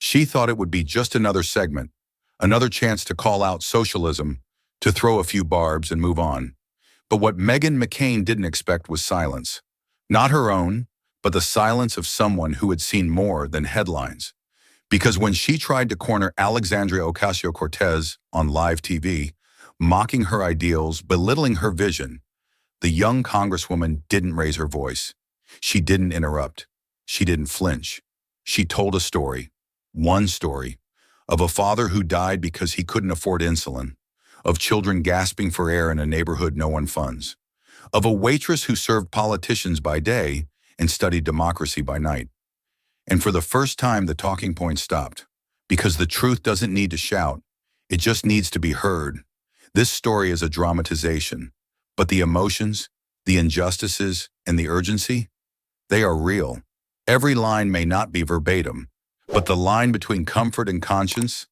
She thought it would be just another segment, another chance to call out socialism, to throw a few barbs and move on. But what Meghan McCain didn't expect was silence. Not her own, but the silence of someone who had seen more than headlines. Because when she tried to corner Alexandria Ocasio-Cortez on live TV, mocking her ideals, belittling her vision, the young congresswoman didn't raise her voice. She didn't interrupt. She didn't flinch. She told a story, one story, of a father who died because he couldn't afford insulin, of children gasping for air in a neighborhood no one funds, of a waitress who served politicians by day and studied democracy by night. And for the first time, the talking point stopped, because the truth doesn't need to shout. It just needs to be heard. This story is a dramatization, but the emotions, the injustices, and the urgency, they are real. Every line may not be verbatim, but the line between comfort and conscience,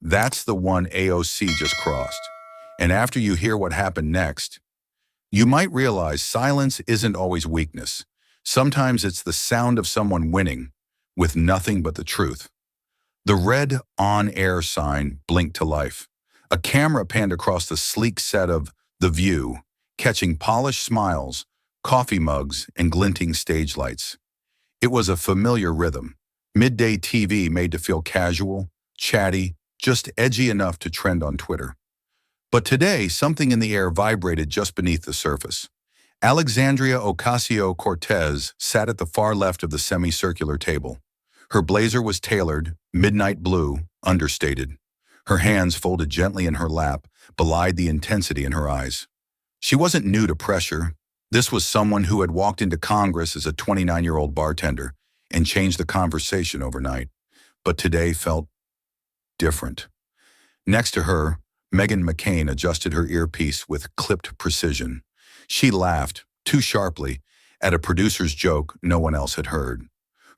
that's the one AOC just crossed. And after you hear what happened next, you might realize silence isn't always weakness. Sometimes it's the sound of someone winning with nothing but the truth. The red on-air sign blinked to life. A camera panned across the sleek set of The View, catching polished smiles, coffee mugs, and glinting stage lights. It was a familiar rhythm, midday TV made to feel casual, chatty, just edgy enough to trend on Twitter. But today, something in the air vibrated just beneath the surface. Alexandria Ocasio-Cortez sat at the far left of the semicircular table. Her blazer was tailored, midnight blue, understated. Her hands folded gently in her lap belied the intensity in her eyes. She wasn't new to pressure. This was someone who had walked into Congress as a 29-year-old bartender and changed the conversation overnight, but today felt different. Next to her, Meghan McCain adjusted her earpiece with clipped precision. She laughed, too sharply, at a producer's joke no one else had heard.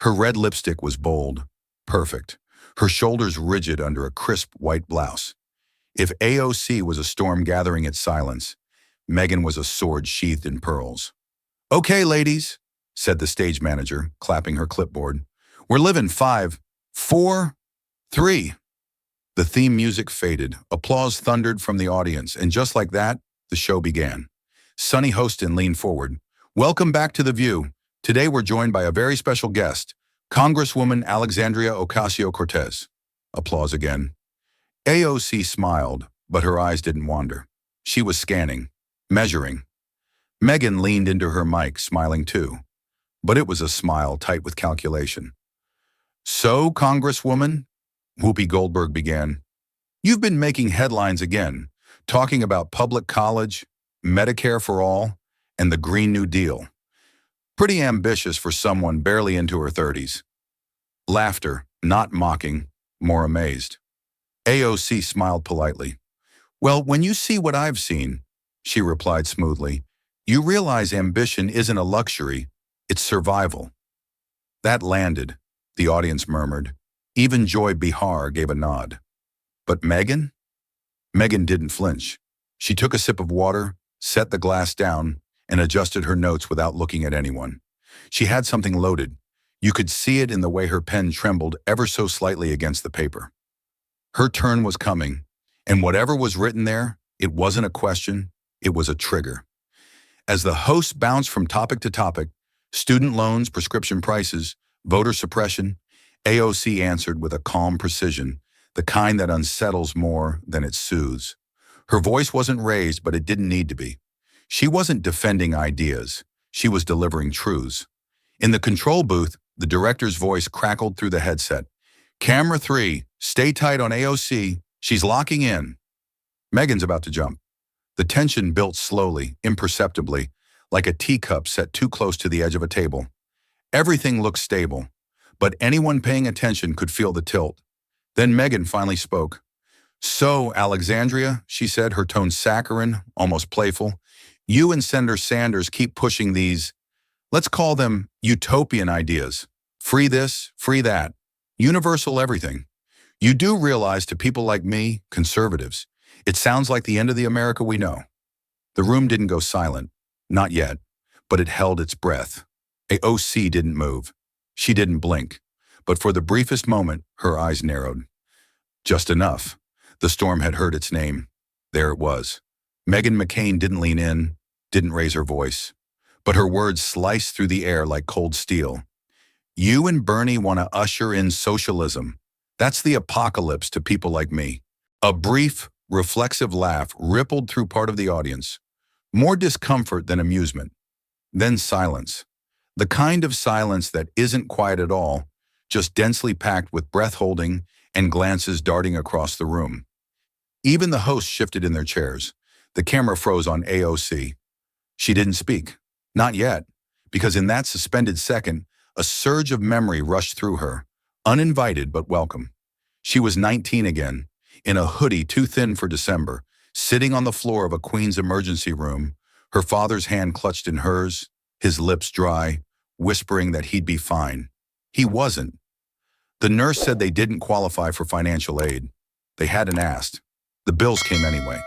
Her red lipstick was bold, perfect, her shoulders rigid under a crisp white blouse. If AOC was a storm gathering its silence, Meghan was a sword sheathed in pearls. "Okay, ladies," said the stage manager, clapping her clipboard. "We're living 5, 4, 3. The theme music faded, applause thundered from the audience, and just like that, the show began. Sunny Hostin leaned forward. "Welcome back to The View. Today we're joined by a very special guest, Congresswoman Alexandria Ocasio-Cortez." Applause again. AOC smiled, but her eyes didn't wander. She was scanning, measuring. Meghan leaned into her mic, smiling too. But it was a smile tight with calculation. "So, Congresswoman," Whoopi Goldberg began, "you've been making headlines again, talking about public college, Medicare for all, and the Green New Deal. Pretty ambitious for someone barely into her 30s. Laughter, not mocking, more amazed. AOC smiled politely. "Well, when you see what I've seen," she replied smoothly, "you realize ambition isn't a luxury, it's survival." That landed, the audience murmured. Even Joy Behar gave a nod. But Meghan? Meghan didn't flinch. She took a sip of water, set the glass down, and adjusted her notes without looking at anyone. She had something loaded. You could see it in the way her pen trembled ever so slightly against the paper. Her turn was coming, and whatever was written there, it wasn't a question, it was a trigger. As the host bounced from topic to topic, student loans, prescription prices, voter suppression, AOC answered with a calm precision, the kind that unsettles more than it soothes. Her voice wasn't raised, but it didn't need to be. She wasn't defending ideas. She was delivering truths. In the control booth, the director's voice crackled through the headset. "Camera 3, stay tight on AOC. She's locking in." Meghan's about to jump. The tension built slowly, imperceptibly, like a teacup set too close to the edge of a table. Everything looked stable, but anyone paying attention could feel the tilt. Then Meghan finally spoke. "So, Alexandria," she said, her tone saccharine, almost playful, "you and Senator Sanders keep pushing these, let's call them utopian ideas. Free this, free that, universal everything. You do realize to people like me, conservatives, it sounds like the end of the America we know." The room didn't go silent, not yet, but it held its breath. AOC didn't move. She didn't blink. but for the briefest moment, her eyes narrowed. Just enough. The storm had heard its name. There it was. Meghan McCain didn't lean in, didn't raise her voice. But her words sliced through the air like cold steel. You and Bernie want to usher in socialism. That's the apocalypse to people like me. A brief, reflexive laugh rippled through part of the audience. More discomfort than amusement. Then silence. The kind of silence that isn't quiet at all, just densely packed with breath-holding and glances darting across the room. Even the hosts shifted in their chairs. The camera froze on AOC. She didn't speak. Not yet, because in that suspended second, a surge of memory rushed through her, uninvited but welcome. She was 19 again, in a hoodie too thin for December, sitting on the floor of a Queen's emergency room, her father's hand clutched in hers, his lips dry, whispering that he'd be fine. He wasn't. The nurse said they didn't qualify for financial aid. They hadn't asked. The bills came anyway.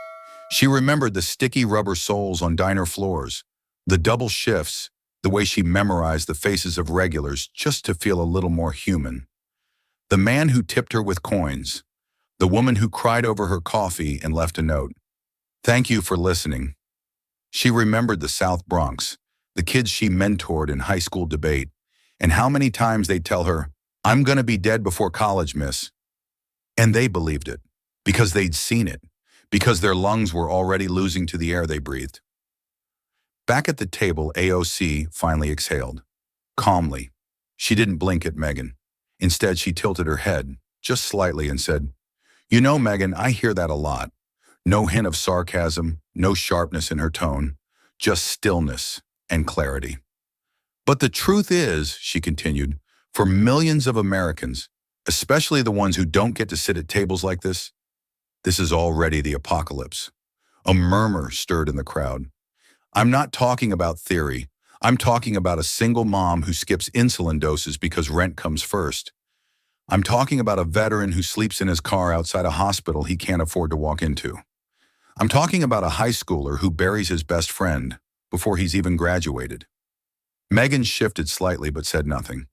She remembered the sticky rubber soles on diner floors, the double shifts, the way she memorized the faces of regulars just to feel a little more human. The man who tipped her with coins, the woman who cried over her coffee and left a note. Thank you for listening. She remembered the South Bronx, the kids she mentored in high school debate, and how many times they'd tell her, I'm gonna be dead before college, miss. And they believed it, because they'd seen it, because their lungs were already losing to the air they breathed. Back at the table, AOC finally exhaled. Calmly. She didn't blink at Meghan. Instead, she tilted her head, just slightly, and said, You know, Meghan, I hear that a lot. No hint of sarcasm, no sharpness in her tone, just stillness and clarity. But the truth is, she continued, for millions of Americans, especially the ones who don't get to sit at tables like this is already the apocalypse. A murmur stirred in the crowd. I'm not talking about theory. I'm talking about a single mom who skips insulin doses because rent comes first. I'm talking about a veteran who sleeps in his car outside a hospital he can't afford to walk into. I'm talking about a high schooler who buries his best friend before he's even graduated. Meghan shifted slightly but said nothing.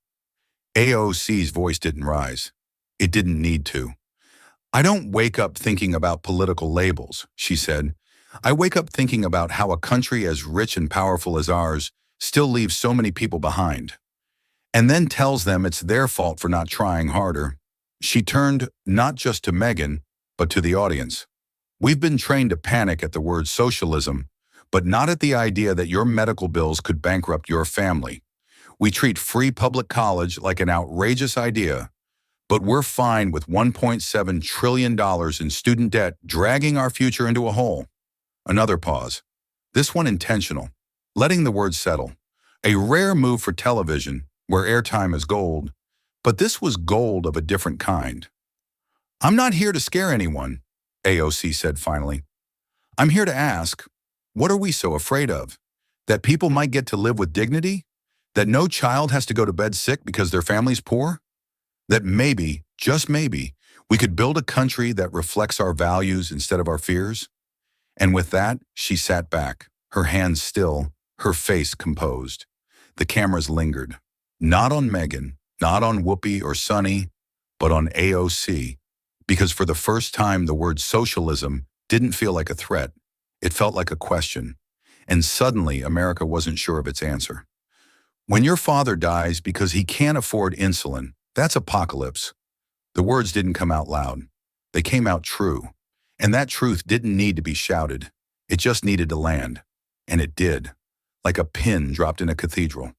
AOC's voice didn't rise. It didn't need to. I don't wake up thinking about political labels, she said. I wake up thinking about how a country as rich and powerful as ours still leaves so many people behind, and then tells them it's their fault for not trying harder. She turned not just to Meghan, but to the audience. We've been trained to panic at the word socialism, but not at the idea that your medical bills could bankrupt your family. We treat free public college like an outrageous idea, but we're fine with $1.7 trillion in student debt dragging our future into a hole. Another pause. This one intentional, letting the words settle. A rare move for television, where airtime is gold, but this was gold of a different kind. I'm not here to scare anyone, AOC said finally. I'm here to ask, what are we so afraid of? That people might get to live with dignity? That no child has to go to bed sick because their family's poor? That maybe, just maybe, we could build a country that reflects our values instead of our fears? And with that, she sat back, her hands still, her face composed. The cameras lingered. Not on Meghan, not on Whoopi or Sunny, but on AOC. Because for the first time, the word socialism didn't feel like a threat. It felt like a question. And suddenly, America wasn't sure of its answer. When your father dies because he can't afford insulin, that's apocalypse. The words didn't come out loud. They came out true. And that truth didn't need to be shouted. It just needed to land. And it did, like a pin dropped in a cathedral.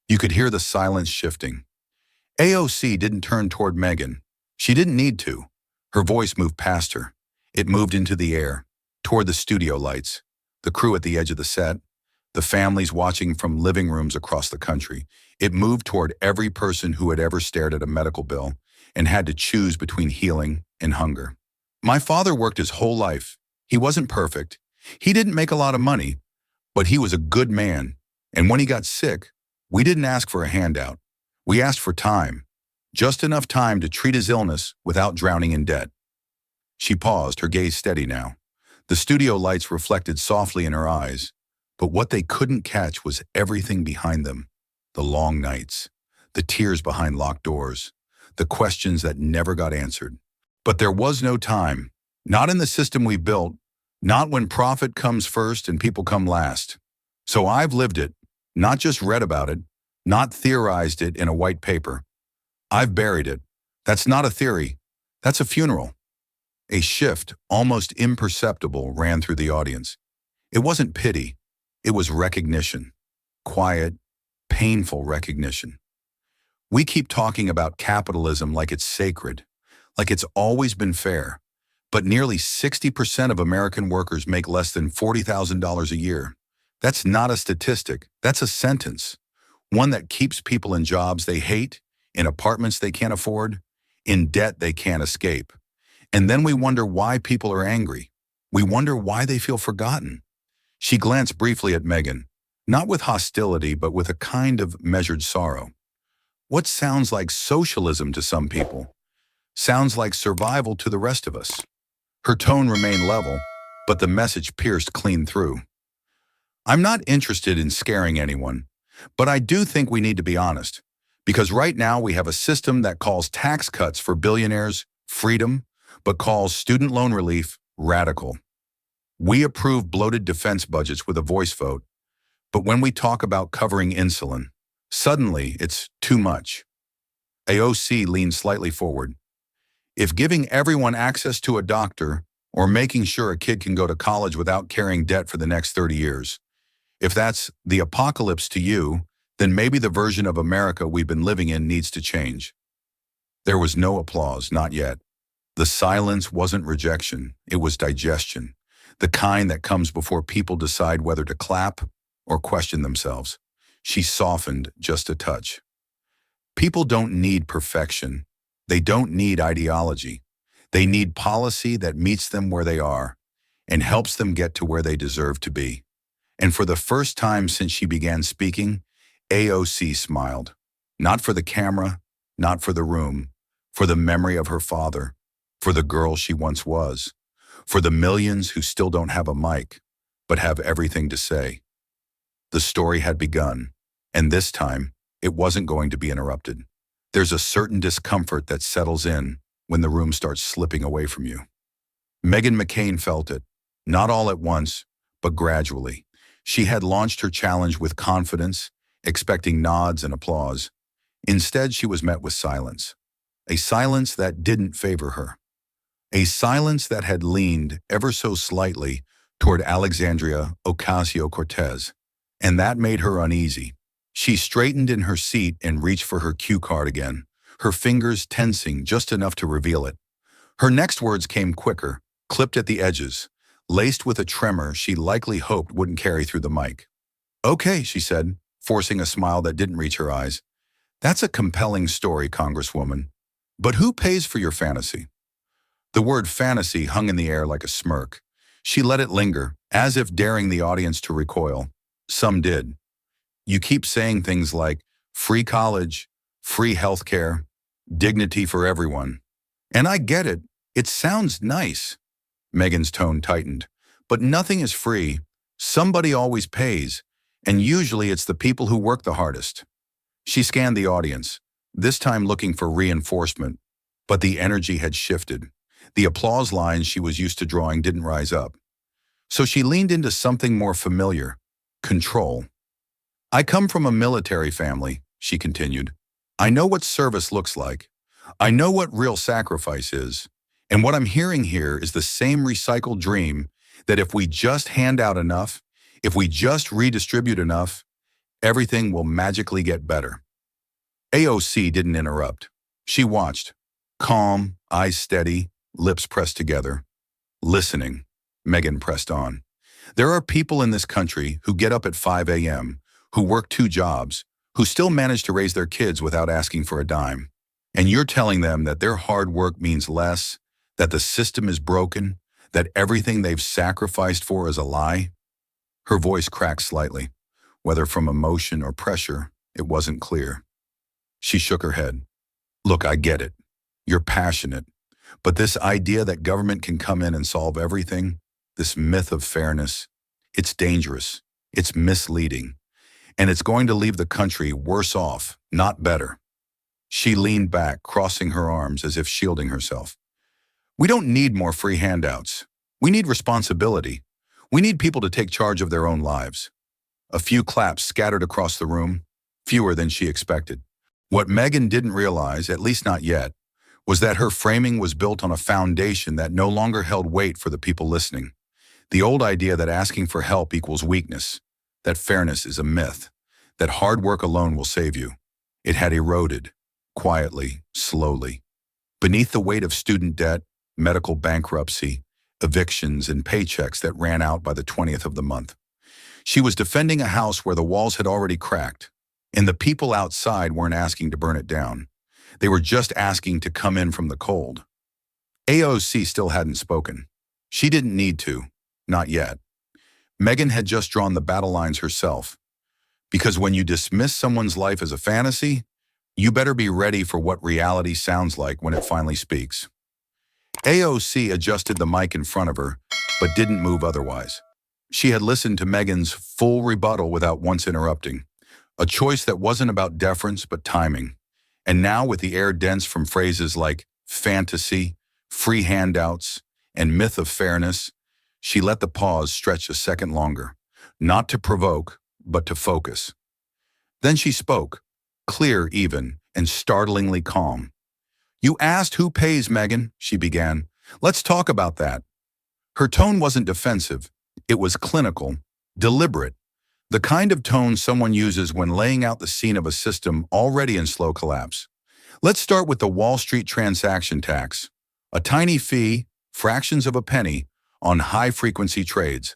You could hear the silence shifting. AOC didn't turn toward Meghan. She didn't need to. Her voice moved past her. It moved into the air, toward the studio lights, the crew at the edge of the set, the families watching from living rooms across the country. It moved toward every person who had ever stared at a medical bill and had to choose between healing and hunger. My father worked his whole life. He wasn't perfect. He didn't make a lot of money, but he was a good man. And when he got sick, we didn't ask for a handout. We asked for time, just enough time to treat his illness without drowning in debt. She paused, her gaze steady now. The studio lights reflected softly in her eyes, but what they couldn't catch was everything behind them. The long nights, the tears behind locked doors, the questions that never got answered. But there was no time, not in the system we built, not when profit comes first and people come last. So I've lived it, not just read about it, not theorized it in a white paper. I've buried it. That's not a theory. That's a funeral. A shift, almost imperceptible, ran through the audience. It wasn't pity. It was recognition. Quiet, painful recognition. We keep talking about capitalism like it's sacred, like it's always been fair. But nearly 60% of American workers make less than $40,000 a year. That's not a statistic. That's a sentence. One that keeps people in jobs they hate, in apartments they can't afford, in debt they can't escape. And then we wonder why people are angry. We wonder why they feel forgotten. She glanced briefly at Meghan, not with hostility, but with a kind of measured sorrow. What sounds like socialism to some people sounds like survival to the rest of us. Her tone remained level, but the message pierced clean through. I'm not interested in scaring anyone, but I do think we need to be honest, because right now we have a system that calls tax cuts for billionaires freedom, but calls student loan relief radical. We approve bloated defense budgets with a voice vote, but when we talk about covering insulin, suddenly it's too much. AOC leaned slightly forward. If giving everyone access to a doctor or making sure a kid can go to college without carrying debt for the next 30 years, if that's the apocalypse to you, then maybe the version of America we've been living in needs to change. There was no applause, not yet. The silence wasn't rejection, it was digestion, the kind that comes before people decide whether to clap or question themselves. She softened just a touch. People don't need perfection. They don't need ideology. They need policy that meets them where they are and helps them get to where they deserve to be. And for the first time since she began speaking, AOC smiled. Not for the camera, not for the room, for the memory of her father, for the girl she once was, for the millions who still don't have a mic, but have everything to say. The story had begun, and this time, it wasn't going to be interrupted. There's a certain discomfort that settles in when the room starts slipping away from you. Meghan McCain felt it, not all at once, but gradually. She had launched her challenge with confidence, expecting nods and applause. Instead, she was met with silence. A silence that didn't favor her. A silence that had leaned ever so slightly toward Alexandria Ocasio-Cortez. And that made her uneasy. She straightened in her seat and reached for her cue card again, her fingers tensing just enough to reveal it. Her next words came quicker, clipped at the edges, laced with a tremor she likely hoped wouldn't carry through the mic. "Okay," she said, forcing a smile that didn't reach her eyes. "That's a compelling story, Congresswoman. But who pays for your fantasy?" The word fantasy hung in the air like a smirk. She let it linger, as if daring the audience to recoil. Some did. "You keep saying things like free college, free healthcare, dignity for everyone. And I get it. It sounds nice." Meghan's tone tightened. "But nothing is free. Somebody always pays, and usually it's the people who work the hardest." She scanned the audience, this time looking for reinforcement, but the energy had shifted. The applause lines she was used to drawing didn't rise up. So she leaned into something more familiar: control. "I come from a military family," she continued. "I know what service looks like. I know what real sacrifice is. And what I'm hearing here is the same recycled dream that if we just hand out enough, if we just redistribute enough, everything will magically get better." AOC didn't interrupt. She watched, calm, eyes steady, lips pressed together. "Listening," Meghan pressed on. "There are people in this country who get up at 5 a.m., who work 2 jobs, who still manage to raise their kids without asking for a dime. And you're telling them that their hard work means less, that the system is broken, that everything they've sacrificed for is a lie?" Her voice cracked slightly. Whether from emotion or pressure, it wasn't clear. She shook her head. "Look, I get it. You're passionate. But this idea that government can come in and solve everything, this myth of fairness, it's dangerous. It's misleading. And it's going to leave the country worse off, not better." She leaned back, crossing her arms as if shielding herself. We don't need more free handouts. We need responsibility. We need people to take charge of their own lives. A few claps scattered across the room, fewer than she expected. What Meghan didn't realize, at least not yet, was that her framing was built on a foundation that no longer held weight for the people listening. The old idea that asking for help equals weakness, that fairness is a myth, that hard work alone will save you. It had eroded, quietly, slowly. Beneath the weight of student debt, medical bankruptcy, evictions, and paychecks that ran out by the 20th of the month. She was defending a house where the walls had already cracked, and the people outside weren't asking to burn it down. They were just asking to come in from the cold. AOC still hadn't spoken. She didn't need to, not yet. Meghan had just drawn the battle lines herself. Because when you dismiss someone's life as a fantasy, you better be ready for what reality sounds like when it finally speaks. AOC adjusted the mic in front of her, but didn't move otherwise. She had listened to Meghan's full rebuttal without once interrupting, a choice that wasn't about deference but timing. And now, with the air dense from phrases like fantasy, free handouts, and myth of fairness, she let the pause stretch a second longer, not to provoke, but to focus. Then she spoke, clear even, and startlingly calm. You asked who pays, Meghan, she began. Let's talk about that. Her tone wasn't defensive. It was clinical, deliberate, the kind of tone someone uses when laying out the scene of a system already in slow collapse. Let's start with the Wall Street transaction tax, a tiny fee, fractions of a penny, on high-frequency trades.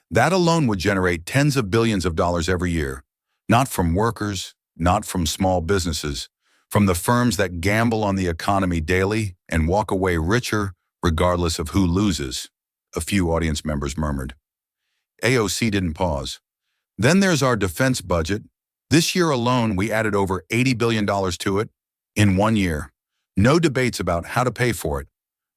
That alone would generate tens of billions of dollars every year, not from workers, not from small businesses, from the firms that gamble on the economy daily and walk away richer regardless of who loses, a few audience members murmured. AOC didn't pause. Then there's our defense budget. This year alone, we added over $80 billion to it in 1 year. No debates about how to pay for it.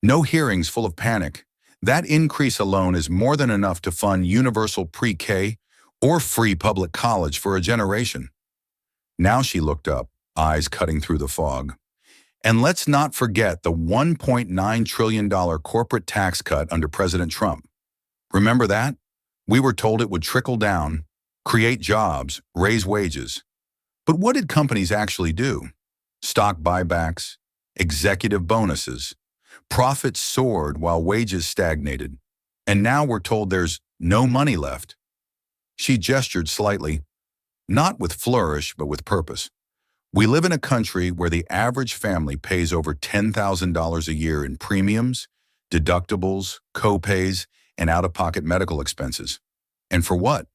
No hearings full of panic. That increase alone is more than enough to fund universal pre-K or free public college for a generation. Now she looked up, eyes cutting through the fog. And let's not forget the $1.9 trillion corporate tax cut under President Trump. Remember that? We were told it would trickle down, create jobs, raise wages. But what did companies actually do? Stock buybacks, executive bonuses. Profits soared while wages stagnated. And now we're told there's no money left. She gestured slightly, not with flourish, but with purpose. We live in a country where the average family pays over $10,000 a year in premiums, deductibles, co-pays, and out-of-pocket medical expenses. And for what?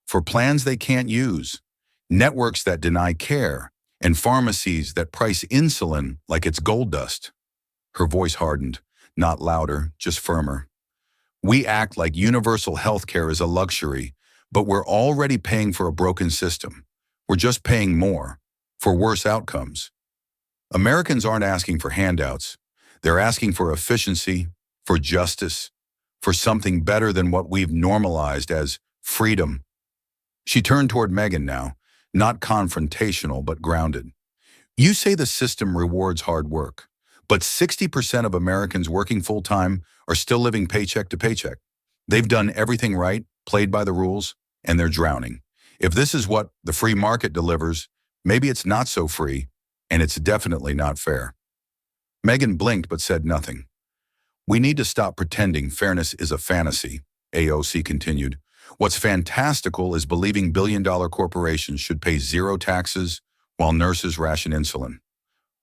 For plans they can't use, networks that deny care, and pharmacies that price insulin like it's gold dust. Her voice hardened, not louder, just firmer. We act like universal health care is a luxury, but we're already paying for a broken system. We're just paying more, for worse outcomes. Americans aren't asking for handouts. They're asking for efficiency, for justice, for something better than what we've normalized as freedom. She turned toward Meghan now, not confrontational but grounded. You say the system rewards hard work, but 60% of Americans working full-time are still living paycheck to paycheck. They've done everything right, played by the rules, and they're drowning. If this is what the free market delivers, maybe it's not so free, and it's definitely not fair. Meghan blinked but said nothing. We need to stop pretending fairness is a fantasy, AOC continued. What's fantastical is believing billion-dollar corporations should pay zero taxes while nurses ration insulin.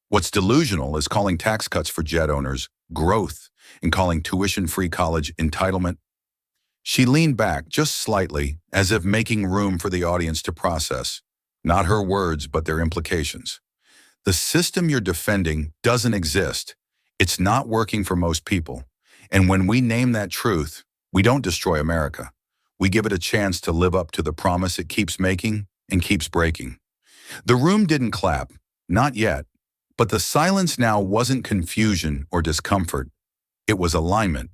What's delusional is calling tax cuts for jet owners growth and calling tuition-free college entitlement. She leaned back just slightly, as if making room for the audience to process, not her words but their implications. The system you're defending doesn't exist. It's not working for most people. And when we name that truth, we don't destroy America. We give it a chance to live up to the promise it keeps making and keeps breaking. The room didn't clap, not yet, but the silence now wasn't confusion or discomfort. It was alignment.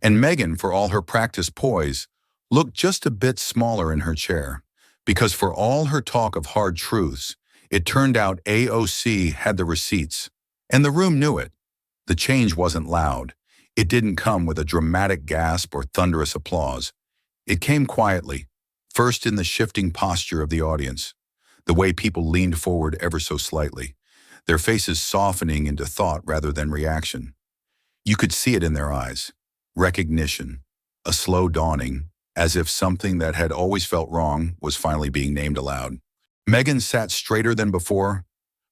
And Meghan, for all her practiced poise, looked just a bit smaller in her chair, because for all her talk of hard truths, It turned out AOC had the receipts, and the room knew it. The change wasn't loud. It didn't come with a dramatic gasp or thunderous applause. It came quietly, first in the shifting posture of the audience, the way people leaned forward ever so slightly, their faces softening into thought rather than reaction. You could see it in their eyes. Recognition, a slow dawning, as if something that had always felt wrong was finally being named aloud. Meghan sat straighter than before,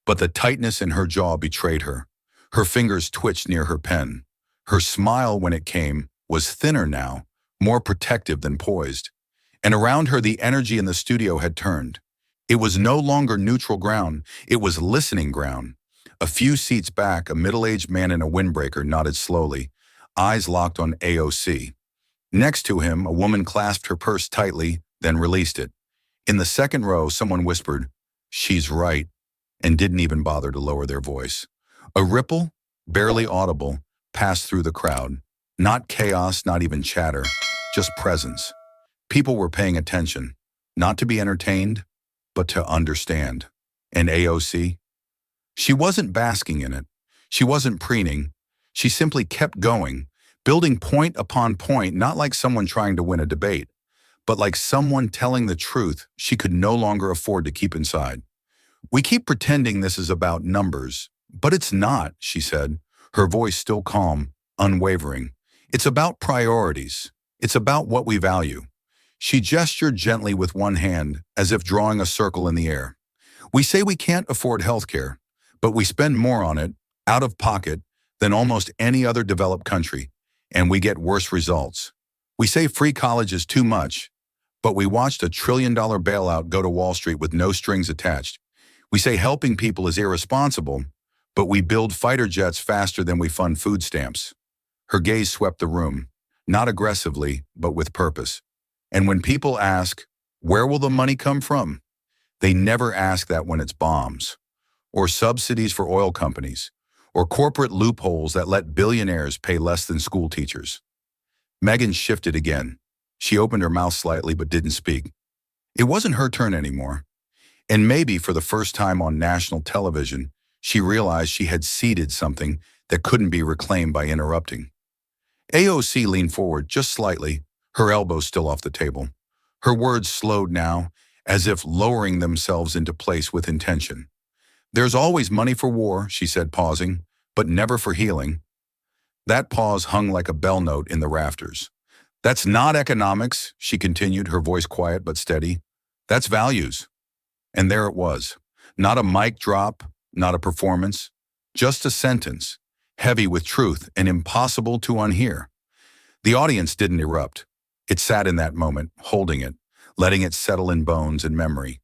but the tightness in her jaw betrayed her. Her fingers twitched near her pen. Her smile, when it came, was thinner now, more protective than poised. And around her, the energy in the studio had turned. It was no longer neutral ground, it was listening ground. A few seats back, a middle-aged man in a windbreaker nodded slowly, eyes locked on AOC. Next to him, a woman clasped her purse tightly, then released it. In the second row, someone whispered, "She's right," and didn't even bother to lower their voice. A ripple, barely audible, passed through the crowd. Not chaos, not even chatter, just presence. People were paying attention, not to be entertained, but to understand. And AOC? She wasn't basking in it. She wasn't preening. She simply kept going, building point upon point, not like someone trying to win a debate, but like someone telling the truth she could no longer afford to keep inside. "We keep pretending this is about numbers, but it's not," she said, her voice still calm, unwavering. "It's about priorities. It's about what we value." She gestured gently with one hand, as if drawing a circle in the air. "We say we can't afford healthcare, but we spend more on it, out of pocket, than almost any other developed country, and we get worse results. We say free college is too much, but we watched $1 trillion bailout go to Wall Street with no strings attached. We say helping people is irresponsible, but we build fighter jets faster than we fund food stamps." Her gaze swept the room, not aggressively, but with purpose. And when people ask, where will the money come from? They never ask that when it's bombs, or subsidies for oil companies, or corporate loopholes that let billionaires pay less than school teachers. Meghan shifted again. She opened her mouth slightly but didn't speak. It wasn't her turn anymore. And maybe for the first time on national television, she realized she had ceded something that couldn't be reclaimed by interrupting. AOC leaned forward just slightly, her elbows still off the table. Her words slowed now, as if lowering themselves into place with intention. "There's always money for war," she said, pausing, "but never for healing." That pause hung like a bell note in the rafters. "That's not economics," she continued, her voice quiet but steady. "That's values." And there it was. Not a mic drop, not a performance, just a sentence, heavy with truth and impossible to unhear. The audience didn't erupt. It sat in that moment, holding it, letting it settle in bones and memory.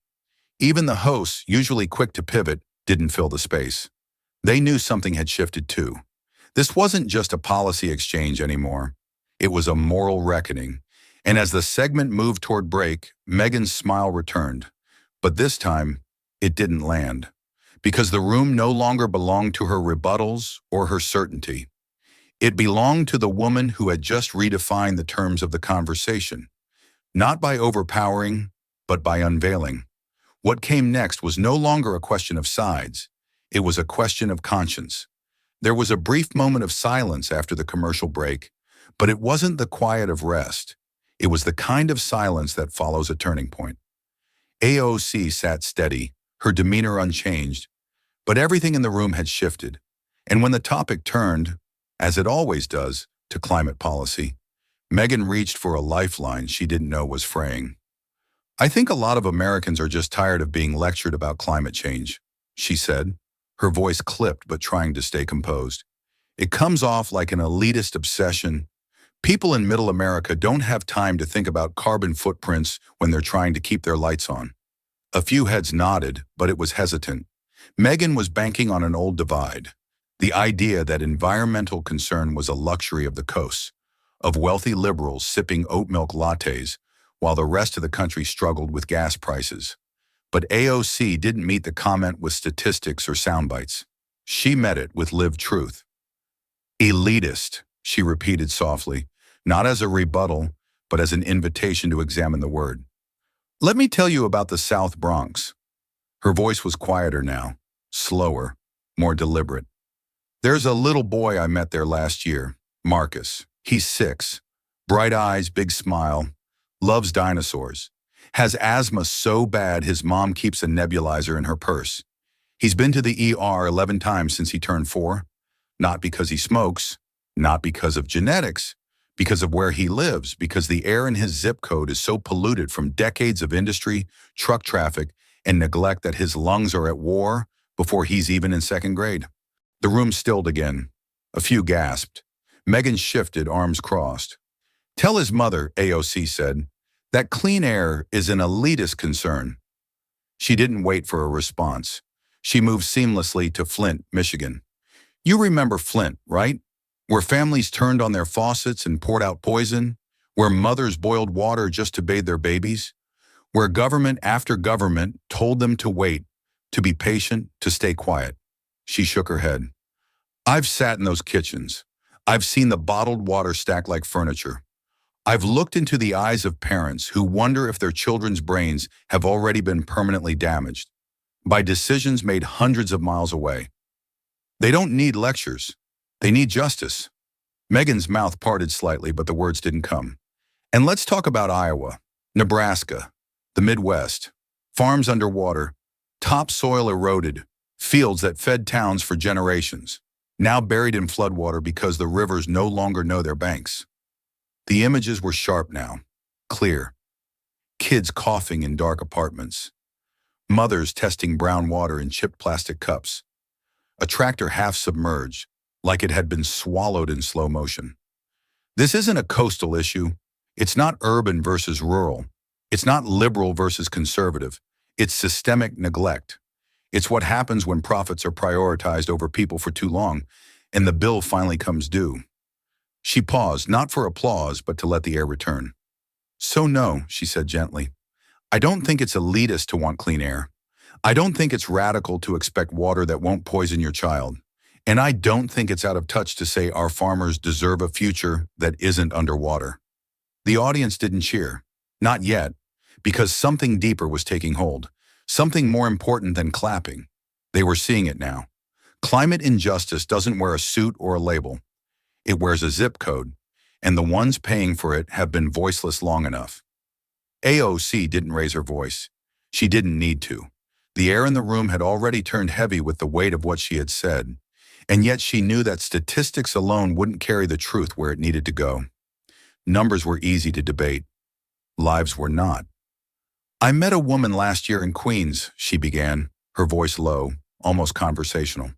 Even the hosts, usually quick to pivot, didn't fill the space. They knew something had shifted too. This wasn't just a policy exchange anymore. It was a moral reckoning. And as the segment moved toward break, Meghan's smile returned. But this time, it didn't land. Because the room no longer belonged to her rebuttals or her certainty. It belonged to the woman who had just redefined the terms of the conversation. Not by overpowering, but by unveiling. What came next was no longer a question of sides. It was a question of conscience. There was a brief moment of silence after the commercial break, but it wasn't the quiet of rest. It was the kind of silence that follows a turning point. AOC sat steady, her demeanor unchanged, but everything in the room had shifted. And when the topic turned, as it always does, to climate policy, Meghan reached for a lifeline she didn't know was fraying. "I think a lot of Americans are just tired of being lectured about climate change," she said, her voice clipped but trying to stay composed. "It comes off like an elitist obsession. People in middle America don't have time to think about carbon footprints when they're trying to keep their lights on." A few heads nodded, but it was hesitant. Meghan was banking on an old divide. The idea that environmental concern was a luxury of the coasts, of wealthy liberals sipping oat milk lattes, while the rest of the country struggled with gas prices. But AOC didn't meet the comment with statistics or sound bites. She met it with lived truth. "Elitist," she repeated softly, not as a rebuttal, but as an invitation to examine the word. "Let me tell you about the South Bronx." Her voice was quieter now, slower, more deliberate. There's a little boy I met there last year, Marcus. He's 6. Bright eyes, big smile, loves dinosaurs. Has asthma so bad his mom keeps a nebulizer in her purse. He's been to the ER 11 times since he turned 4. Not because he smokes, not because of genetics, because of where he lives, because the air in his zip code is so polluted from decades of industry, truck traffic, and neglect that his lungs are at war before he's even in 2nd grade. The room stilled again. A few gasped. Meghan shifted, arms crossed. Tell his mother, AOC said, that clean air is an elitist concern. She didn't wait for a response. She moved seamlessly to Flint, Michigan. You remember Flint, right? Where families turned on their faucets and poured out poison, where mothers boiled water just to bathe their babies, where government after government told them to wait, to be patient, to stay quiet. She shook her head. I've sat in those kitchens. I've seen the bottled water stacked like furniture. I've looked into the eyes of parents who wonder if their children's brains have already been permanently damaged by decisions made hundreds of miles away. They don't need lectures. They need justice. Meghan's mouth parted slightly, but the words didn't come. And let's talk about Iowa, Nebraska, the Midwest, farms underwater, topsoil eroded, fields that fed towns for generations, now buried in floodwater because the rivers no longer know their banks. The images were sharp now, clear. Kids coughing in dark apartments. Mothers testing brown water in chipped plastic cups. A tractor half submerged, like it had been swallowed in slow motion. This isn't a coastal issue. It's not urban versus rural. It's not liberal versus conservative. It's systemic neglect. It's what happens when profits are prioritized over people for too long, and the bill finally comes due. She paused, not for applause, but to let the air return. So no, she said gently. I don't think it's elitist to want clean air. I don't think it's radical to expect water that won't poison your child. And I don't think it's out of touch to say our farmers deserve a future that isn't underwater. The audience didn't cheer. Not yet, because something deeper was taking hold. Something more important than clapping. They were seeing it now. Climate injustice doesn't wear a suit or a label. It wears a zip code, and the ones paying for it have been voiceless long enough. AOC didn't raise her voice. She didn't need to. The air in the room had already turned heavy with the weight of what she had said, and yet she knew that statistics alone wouldn't carry the truth where it needed to go. Numbers were easy to debate. Lives were not. I met a woman last year in Queens, she began, her voice low, almost conversational.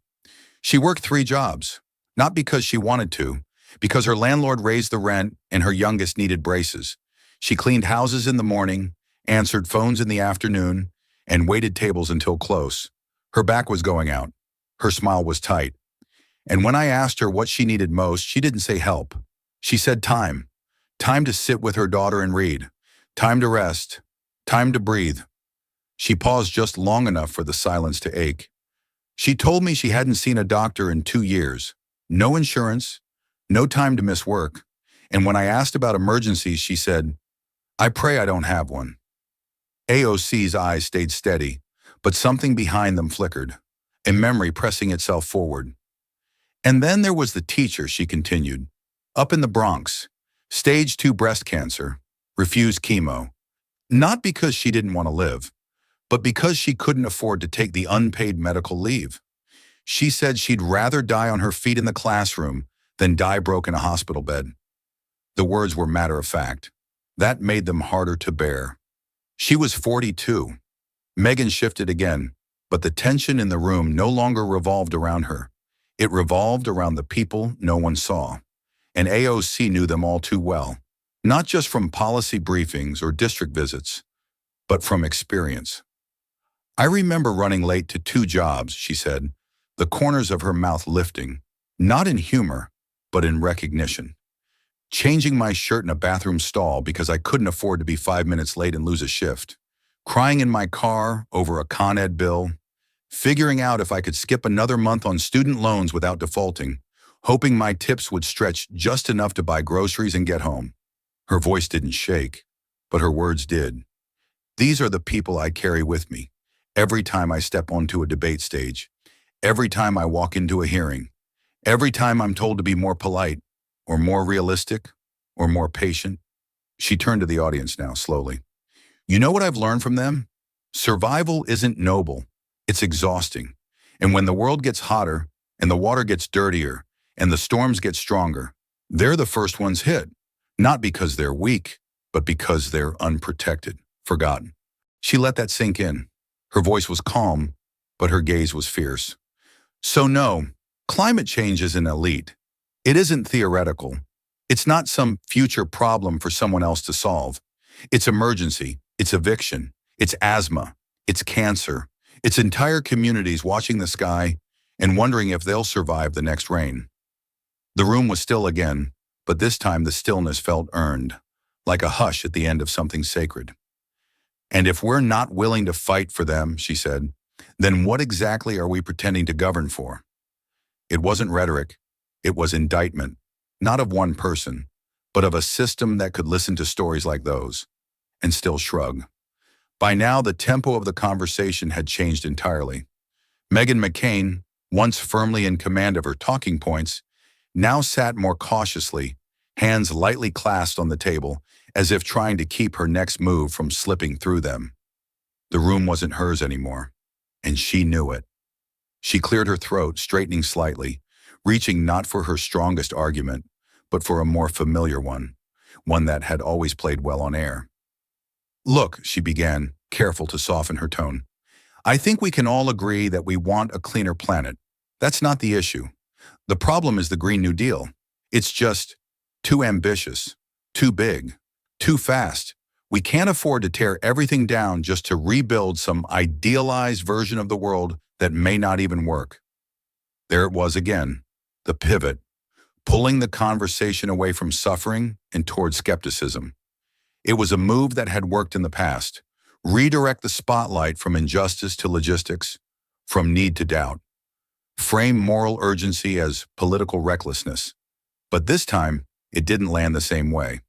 She worked 3 jobs. Not because she wanted to, because her landlord raised the rent and her youngest needed braces. She cleaned houses in the morning, answered phones in the afternoon, and waited tables until close. Her back was going out. Her smile was tight. And when I asked her what she needed most, she didn't say help. She said time. Time to sit with her daughter and read. Time to rest. Time to breathe. She paused just long enough for the silence to ache. She told me she hadn't seen a doctor in 2 years. No insurance, no time to miss work. And when I asked about emergencies, she said, I pray I don't have one. AOC's eyes stayed steady, but something behind them flickered, a memory pressing itself forward. And then there was the teacher, she continued, up in the Bronx, stage 2 breast cancer, refused chemo. Not because she didn't want to live, but because she couldn't afford to take the unpaid medical leave. She said she'd rather die on her feet in the classroom than die broke in a hospital bed. The words were matter of fact. That made them harder to bear. She was 42. Meghan shifted again, but the tension in the room no longer revolved around her. It revolved around the people no one saw. And AOC knew them all too well, not just from policy briefings or district visits, but from experience. I remember running late to 2 jobs, she said, the corners of her mouth lifting, not in humor, but in recognition. Changing my shirt in a bathroom stall because I couldn't afford to be 5 minutes late and lose a shift. Crying in my car over a Con Ed bill. Figuring out if I could skip another month on student loans without defaulting. Hoping my tips would stretch just enough to buy groceries and get home. Her voice didn't shake, but her words did. These are the people I carry with me. every time I step onto a debate stage, every time I walk into a hearing, every time I'm told to be more polite, or more realistic, or more patient. She turned to the audience now, slowly. You know what I've learned from them? Survival isn't noble. It's exhausting. And when the world gets hotter, and the water gets dirtier, and the storms get stronger, they're the first ones hit. Not because they're weak, but because they're unprotected, forgotten. She let that sink in. Her voice was calm, but her gaze was fierce. So no, climate change isn't elite. It isn't theoretical. It's not some future problem for someone else to solve. It's emergency, it's eviction, it's asthma, it's cancer, it's entire communities watching the sky and wondering if they'll survive the next rain. The room was still again, but this time the stillness felt earned, like a hush at the end of something sacred. And if we're not willing to fight for them, she said, then what exactly are we pretending to govern for? It wasn't rhetoric, it was indictment, not of one person, but of a system that could listen to stories like those and still shrug. By now, the tempo of the conversation had changed entirely. Meghan McCain, once firmly in command of her talking points, now sat more cautiously, hands lightly clasped on the table, as if trying to keep her next move from slipping through them. The room wasn't hers anymore, and she knew it. She cleared her throat, straightening slightly, reaching not for her strongest argument, but for a more familiar one that had always played well on air. Look, she began, careful to soften her tone. I think we can all agree that we want a cleaner planet. That's not the issue. The problem is the Green New Deal. It's just too ambitious, too big, too fast. We can't afford to tear everything down just to rebuild some idealized version of the world that may not even work. There it was again, the pivot, pulling the conversation away from suffering and toward skepticism. It was a move that had worked in the past. Redirect the spotlight from injustice to logistics, from need to doubt. Frame moral urgency as political recklessness. But this time, it didn't land the same way.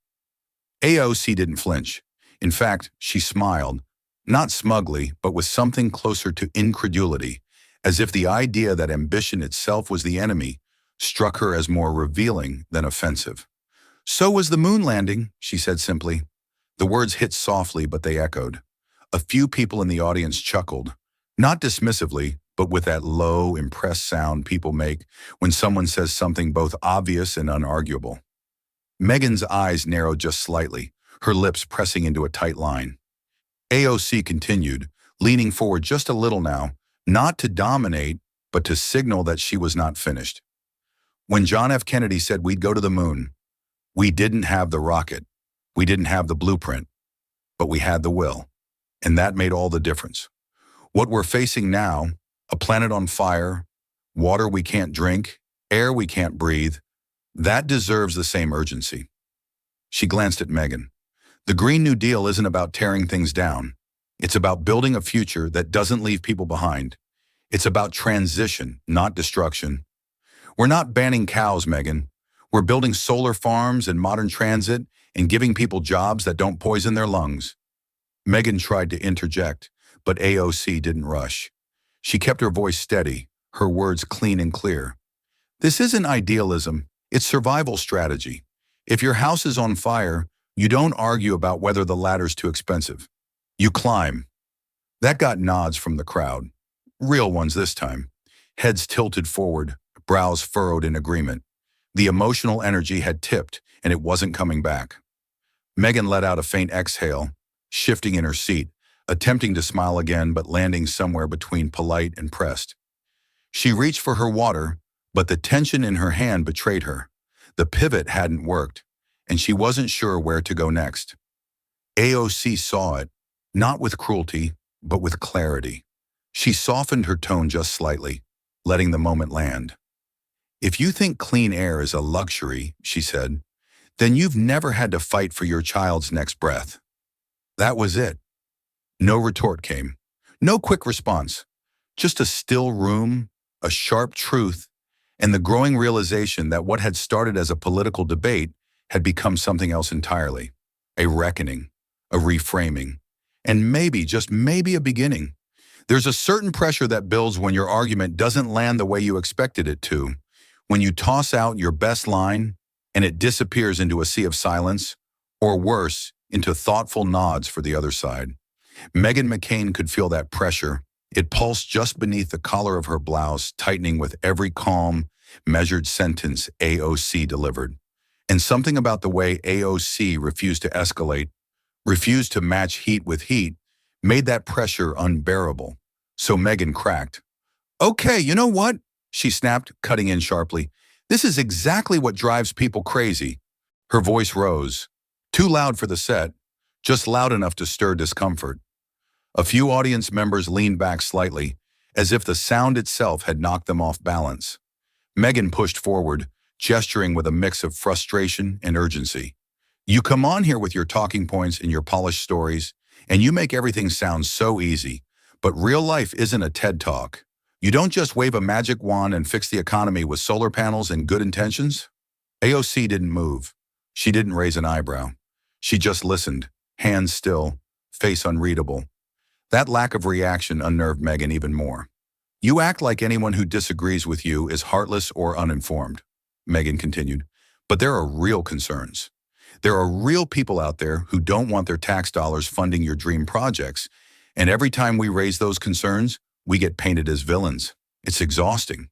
AOC didn't flinch. In fact, she smiled, not smugly, but with something closer to incredulity, as if the idea that ambition itself was the enemy struck her as more revealing than offensive. So was the moon landing, she said simply. The words hit softly, but they echoed. A few people in the audience chuckled, not dismissively, but with that low, impressed sound people make when someone says something both obvious and unarguable. Meghan's eyes narrowed just slightly, her lips pressing into a tight line. AOC continued, leaning forward just a little now, not to dominate, but to signal that she was not finished. When John F. Kennedy said we'd go to the moon, we didn't have the rocket, we didn't have the blueprint, but we had the will. And that made all the difference. What we're facing now, a planet on fire, water we can't drink, air we can't breathe, that deserves the same urgency. She glanced at Meghan. The Green New Deal isn't about tearing things down. It's about building a future that doesn't leave people behind. It's about transition, not destruction. We're not banning cows, Meghan. We're building solar farms and modern transit and giving people jobs that don't poison their lungs. Meghan tried to interject, but AOC didn't rush. She kept her voice steady, her words clean and clear. This isn't idealism, it's survival strategy. If your house is on fire, you don't argue about whether the ladder's too expensive. You climb. That got nods from the crowd. Real ones this time. Heads tilted forward, brows furrowed in agreement. The emotional energy had tipped, and it wasn't coming back. Meghan let out a faint exhale, shifting in her seat, attempting to smile again but landing somewhere between polite and pressed. She reached for her water, but the tension in her hand betrayed her. The pivot hadn't worked, and she wasn't sure where to go next. AOC saw it, not with cruelty, but with clarity. She softened her tone just slightly, letting the moment land. If you think clean air is a luxury, she said, then you've never had to fight for your child's next breath. That was it. No retort came. No quick response. Just a still room, a sharp truth, and the growing realization that what had started as a political debate had become something else entirely. A reckoning, a reframing, and maybe, just maybe a beginning. There's a certain pressure that builds when your argument doesn't land the way you expected it to, when you toss out your best line and it disappears into a sea of silence, or worse, into thoughtful nods for the other side. Meghan McCain could feel that pressure. It pulsed just beneath the collar of her blouse, tightening with every calm, measured sentence AOC delivered. And something about the way AOC refused to escalate, refused to match heat with heat, made that pressure unbearable. So Meghan cracked. "Okay, you know what?" she snapped, cutting in sharply. "This is exactly what drives people crazy." Her voice rose. Too loud for the set, just loud enough to stir discomfort. A few audience members leaned back slightly, as if the sound itself had knocked them off balance. Meghan pushed forward, gesturing with a mix of frustration and urgency. "You come on here with your talking points and your polished stories, and you make everything sound so easy. But real life isn't a TED Talk. You don't just wave a magic wand and fix the economy with solar panels and good intentions." AOC didn't move. She didn't raise an eyebrow. She just listened, hands still, face unreadable. That lack of reaction unnerved Meghan even more. "You act like anyone who disagrees with you is heartless or uninformed," Meghan continued. "But there are real concerns. There are real people out there who don't want their tax dollars funding your dream projects, and every time we raise those concerns, we get painted as villains. It's exhausting."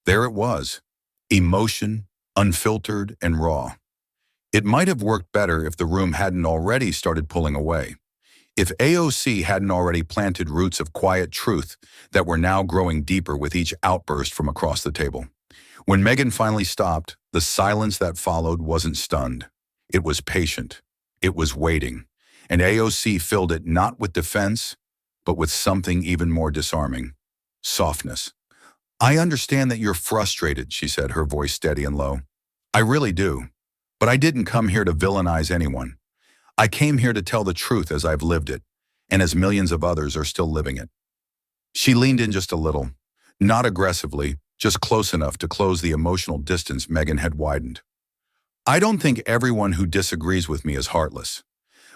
There it was, emotion, unfiltered and raw. It might have worked better if the room hadn't already started pulling away. If AOC hadn't already planted roots of quiet truth that were now growing deeper with each outburst from across the table. When Meghan finally stopped, the silence that followed wasn't stunned. It was patient. It was waiting. And AOC filled it not with defense, but with something even more disarming. Softness. "I understand that you're frustrated," she said, her voice steady and low. "I really do. But I didn't come here to villainize anyone. I came here to tell the truth as I've lived it, and as millions of others are still living it." She leaned in just a little, not aggressively, just close enough to close the emotional distance Meghan had widened. "I don't think everyone who disagrees with me is heartless,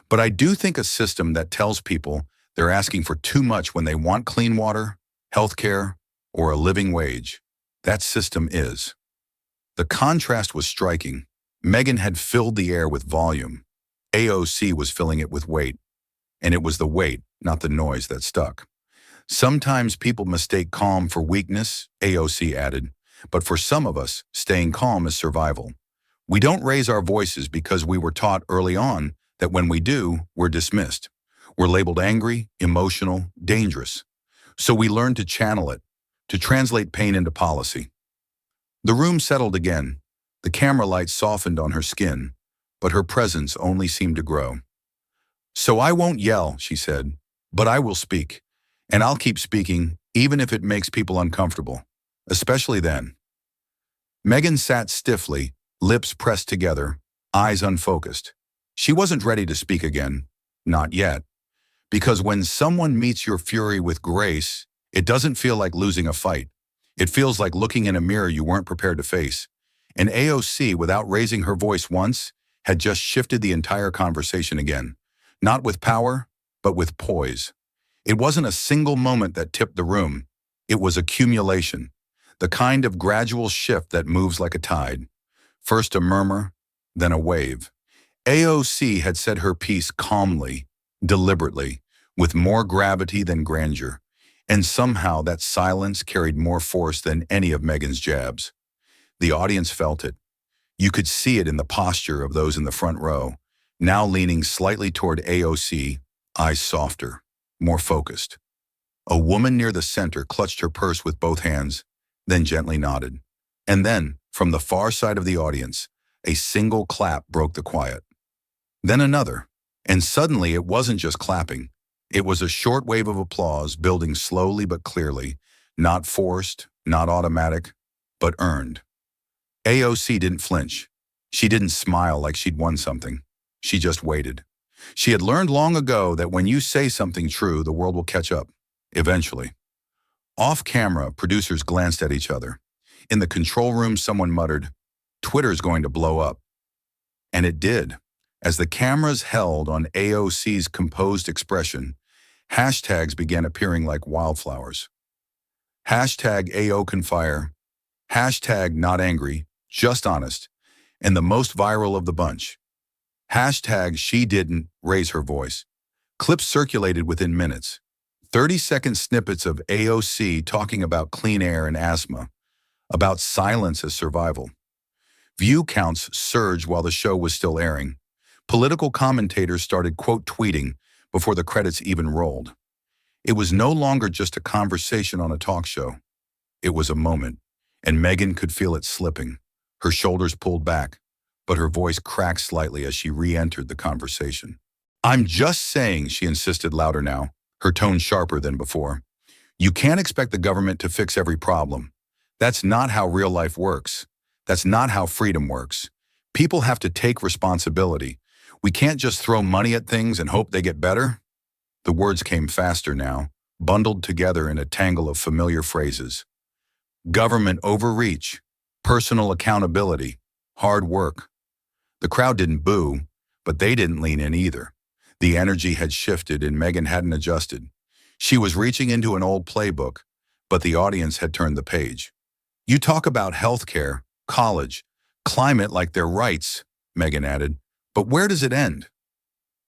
but I do think a system that tells people they're asking for too much when they want clean water, health care, or a living wage, that system is." The contrast was striking. Meghan had filled the air with volume. AOC was filling it with weight, and it was the weight, not the noise, that stuck. "Sometimes people mistake calm for weakness," AOC added, "but for some of us, staying calm is survival. We don't raise our voices because we were taught early on that when we do, we're dismissed. We're labeled angry, emotional, dangerous. So we learn to channel it, to translate pain into policy." The room settled again. The camera light softened on her skin, but her presence only seemed to grow. "So I won't yell," she said, "but I will speak. And I'll keep speaking, even if it makes people uncomfortable, especially then." Meghan sat stiffly, lips pressed together, eyes unfocused. She wasn't ready to speak again, not yet. Because when someone meets your fury with grace, it doesn't feel like losing a fight. It feels like looking in a mirror you weren't prepared to face. And AOC, without raising her voice once, had just shifted the entire conversation again. Not with power, but with poise. It wasn't a single moment that tipped the room. It was accumulation. The kind of gradual shift that moves like a tide. First a murmur, then a wave. AOC had said her piece calmly, deliberately, with more gravity than grandeur. And somehow that silence carried more force than any of Meghan's jabs. The audience felt it. You could see it in the posture of those in the front row, now leaning slightly toward AOC, eyes softer, more focused. A woman near the center clutched her purse with both hands, then gently nodded. And then, from the far side of the audience, a single clap broke the quiet. Then another, and suddenly it wasn't just clapping. It was a short wave of applause building slowly but clearly, not forced, not automatic, but earned. AOC didn't flinch. She didn't smile like she'd won something. She just waited. She had learned long ago that when you say something true, the world will catch up, eventually. Off camera, producers glanced at each other. In the control room, someone muttered, "Twitter's going to blow up." And it did. As the cameras held on AOC's composed expression, Hashtags began appearing like wildflowers. Hashtag AOConfire, hashtag not angry, just honest, and the most viral of the bunch. Hashtag she didn't raise her voice. Clips circulated within minutes. 30-second snippets of AOC talking about clean air and asthma, about silence as survival. View counts surged while the show was still airing. Political commentators started quote tweeting before the credits even rolled. It was no longer just a conversation on a talk show. It was a moment, and Meghan could feel it slipping. Her shoulders pulled back, but her voice cracked slightly as she re-entered the conversation. "I'm just saying," she insisted louder now, her tone sharper than before. "You can't expect the government to fix every problem. That's not how real life works. That's not how freedom works. People have to take responsibility. We can't just throw money at things and hope they get better." The words came faster now, bundled together in a tangle of familiar phrases. Government overreach, personal accountability, hard work. The crowd didn't boo, but they didn't lean in either. The energy had shifted and Meghan hadn't adjusted. She was reaching into an old playbook, but the audience had turned the page. "You talk about healthcare, college, climate like they're rights," Meghan added, "but where does it end?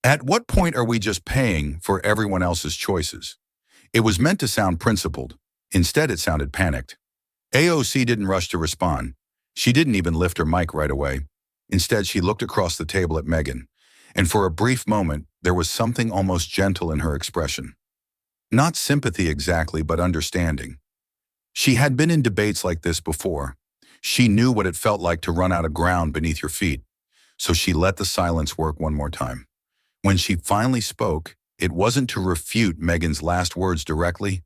At what point are we just paying for everyone else's choices?" It was meant to sound principled. Instead, it sounded panicked. AOC didn't rush to respond. She didn't even lift her mic right away. Instead, she looked across the table at Meghan, and for a brief moment, there was something almost gentle in her expression. Not sympathy exactly, but understanding. She had been in debates like this before. She knew what it felt like to run out of ground beneath your feet, so she let the silence work one more time. When she finally spoke, it wasn't to refute Meghan's last words directly.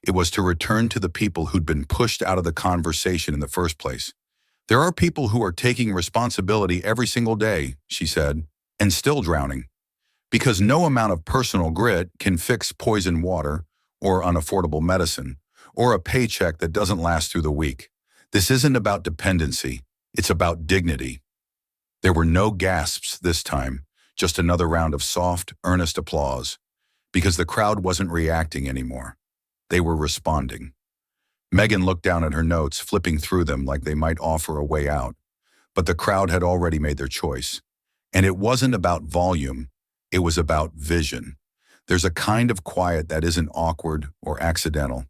It was to return to the people who'd been pushed out of the conversation in the first place. "There are people who are taking responsibility every single day," she said, "and still drowning. Because no amount of personal grit can fix poisoned water, or unaffordable medicine, or a paycheck that doesn't last through the week. This isn't about dependency, it's about dignity." There were no gasps this time, just another round of soft, earnest applause, because the crowd wasn't reacting anymore. They were responding. Meghan looked down at her notes, flipping through them like they might offer a way out. But the crowd had already made their choice. And it wasn't about volume, it was about vision. There's a kind of quiet that isn't awkward or accidental.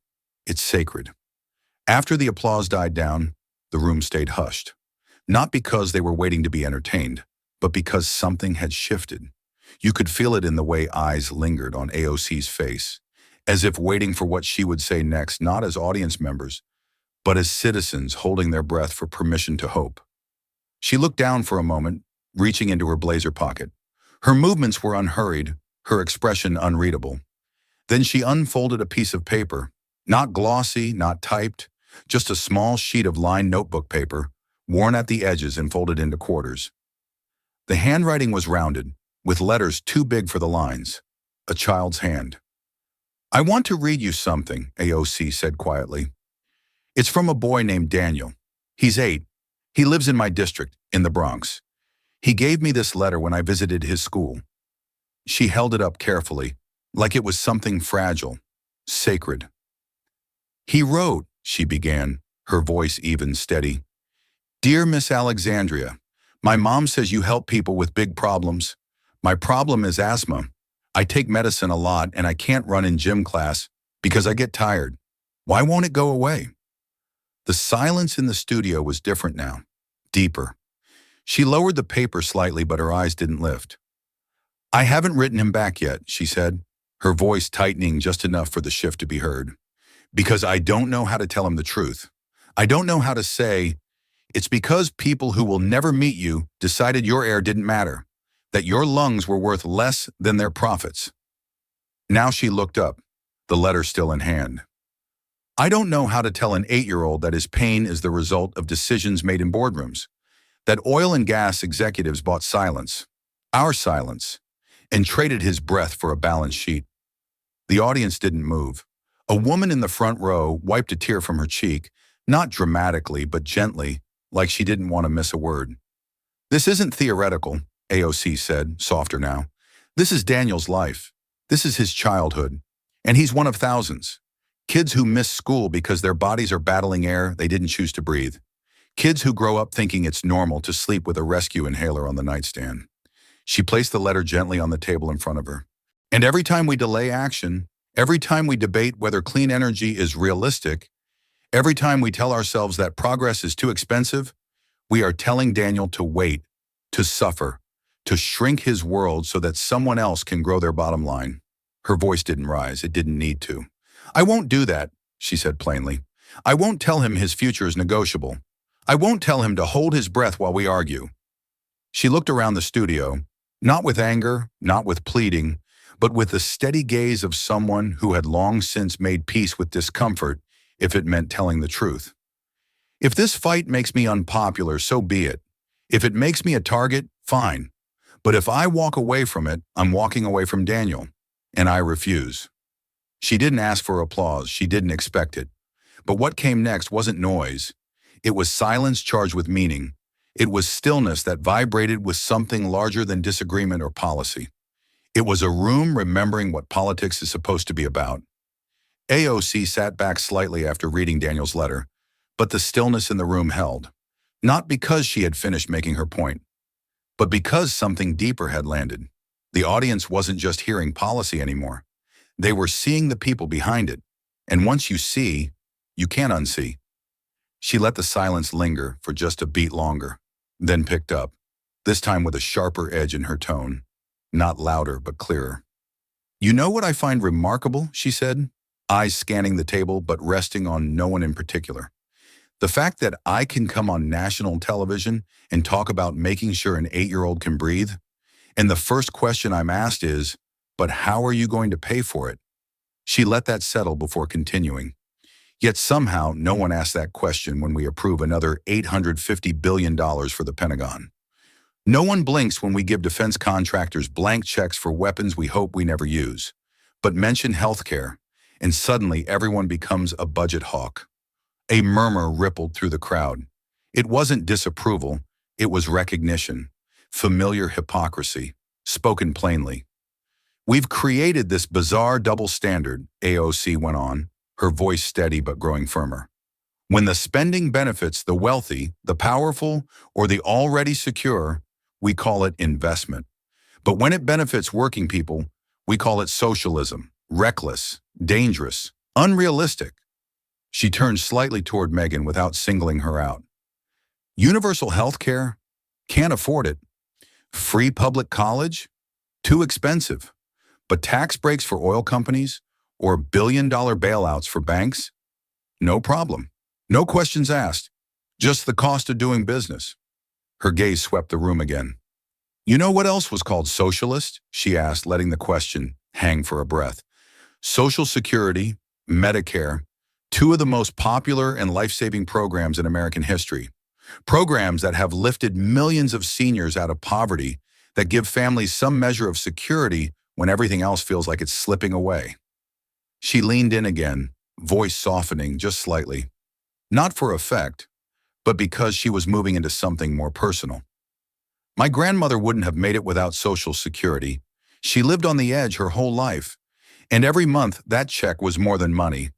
It's sacred. After the applause died down, the room stayed hushed. Not because they were waiting to be entertained, but because something had shifted. You could feel it in the way eyes lingered on AOC's face, as if waiting for what she would say next, not as audience members, but as citizens holding their breath for permission to hope. She looked down for a moment, reaching into her blazer pocket. Her movements were unhurried, her expression unreadable. Then she unfolded a piece of paper, not glossy, not typed, just a small sheet of lined notebook paper, worn at the edges and folded into quarters. The handwriting was rounded, with letters too big for the lines. A child's hand. "I want to read you something," AOC said quietly. "It's from a boy named Daniel. He's 8. He lives in my district, in the Bronx. He gave me this letter when I visited his school." She held it up carefully, like it was something fragile, sacred. "He wrote," she began, her voice even steady. "Dear Miss Alexandria, my mom says you help people with big problems. My problem is asthma. I take medicine a lot and I can't run in gym class because I get tired. Why won't it go away?" The silence in the studio was different now, deeper. She lowered the paper slightly, but her eyes didn't lift. "I haven't written him back yet," she said, her voice tightening just enough for the shift to be heard. "Because I don't know how to tell him the truth. I don't know how to say, it's because people who will never meet you decided your air didn't matter, that your lungs were worth less than their profits." Now she looked up, the letter still in hand. "I don't know how to tell an 8-year-old that his pain is the result of decisions made in boardrooms, that oil and gas executives bought silence, our silence, and traded his breath for a balance sheet." The audience didn't move. A woman in the front row wiped a tear from her cheek, not dramatically, but gently, like she didn't want to miss a word. "This isn't theoretical," AOC said, softer now. "This is Daniel's life. This is his childhood. And he's one of thousands. Kids who miss school because their bodies are battling air they didn't choose to breathe. Kids who grow up thinking it's normal to sleep with a rescue inhaler on the nightstand. She placed the letter gently on the table in front of her. And every time we delay action, every time we debate whether clean energy is realistic, every time we tell ourselves that progress is too expensive, we are telling Daniel to wait, to suffer, to shrink his world so that someone else can grow their bottom line. Her voice didn't rise. It didn't need to. I won't do that, she said plainly. I won't tell him his future is negotiable. I won't tell him to hold his breath while we argue. She looked around the studio, not with anger, not with pleading, but with the steady gaze of someone who had long since made peace with discomfort if it meant telling the truth. If this fight makes me unpopular, so be it. If it makes me a target, fine. But if I walk away from it, I'm walking away from Daniel, and I refuse. She didn't ask for applause. She didn't expect it. But what came next wasn't noise. It was silence charged with meaning. It was stillness that vibrated with something larger than disagreement or policy. It was a room remembering what politics is supposed to be about. AOC sat back slightly after reading Daniel's letter, but the stillness in the room held. Not because she had finished making her point, but because something deeper had landed. The audience wasn't just hearing policy anymore. They were seeing the people behind it. And once you see, you can't unsee. She let the silence linger for just a beat longer, then picked up, this time with a sharper edge in her tone, not louder but clearer. You know what I find remarkable, she said, eyes scanning the table but resting on no one in particular. The fact that I can come on national television and talk about making sure an 8-year-old can breathe, and the first question I'm asked is, but how are you going to pay for it? She let that settle before continuing. Yet somehow no one asks that question when we approve another $850 billion for the Pentagon. No one blinks when we give defense contractors blank checks for weapons we hope we never use. But mention healthcare, and suddenly everyone becomes a budget hawk. A murmur rippled through the crowd. It wasn't disapproval, it was recognition, familiar hypocrisy, spoken plainly. We've created this bizarre double standard, AOC went on, her voice steady but growing firmer. When the spending benefits the wealthy, the powerful, or the already secure, we call it investment. But when it benefits working people, we call it socialism, reckless, dangerous, unrealistic. She turned slightly toward Meghan without singling her out. Universal health care? Can't afford it. Free public college? Too expensive. But tax breaks for oil companies? Or billion-dollar bailouts for banks? No problem. No questions asked. Just the cost of doing business. Her gaze swept the room again. You know what else was called socialist? She asked, letting the question hang for a breath. Social Security, Medicare, two of the most popular and life-saving programs in American history. Programs that have lifted millions of seniors out of poverty, that give families some measure of security when everything else feels like it's slipping away. She leaned in again, voice softening just slightly. Not for effect, but because she was moving into something more personal. My grandmother wouldn't have made it without Social Security. She lived on the edge her whole life, and every month that check was more than money.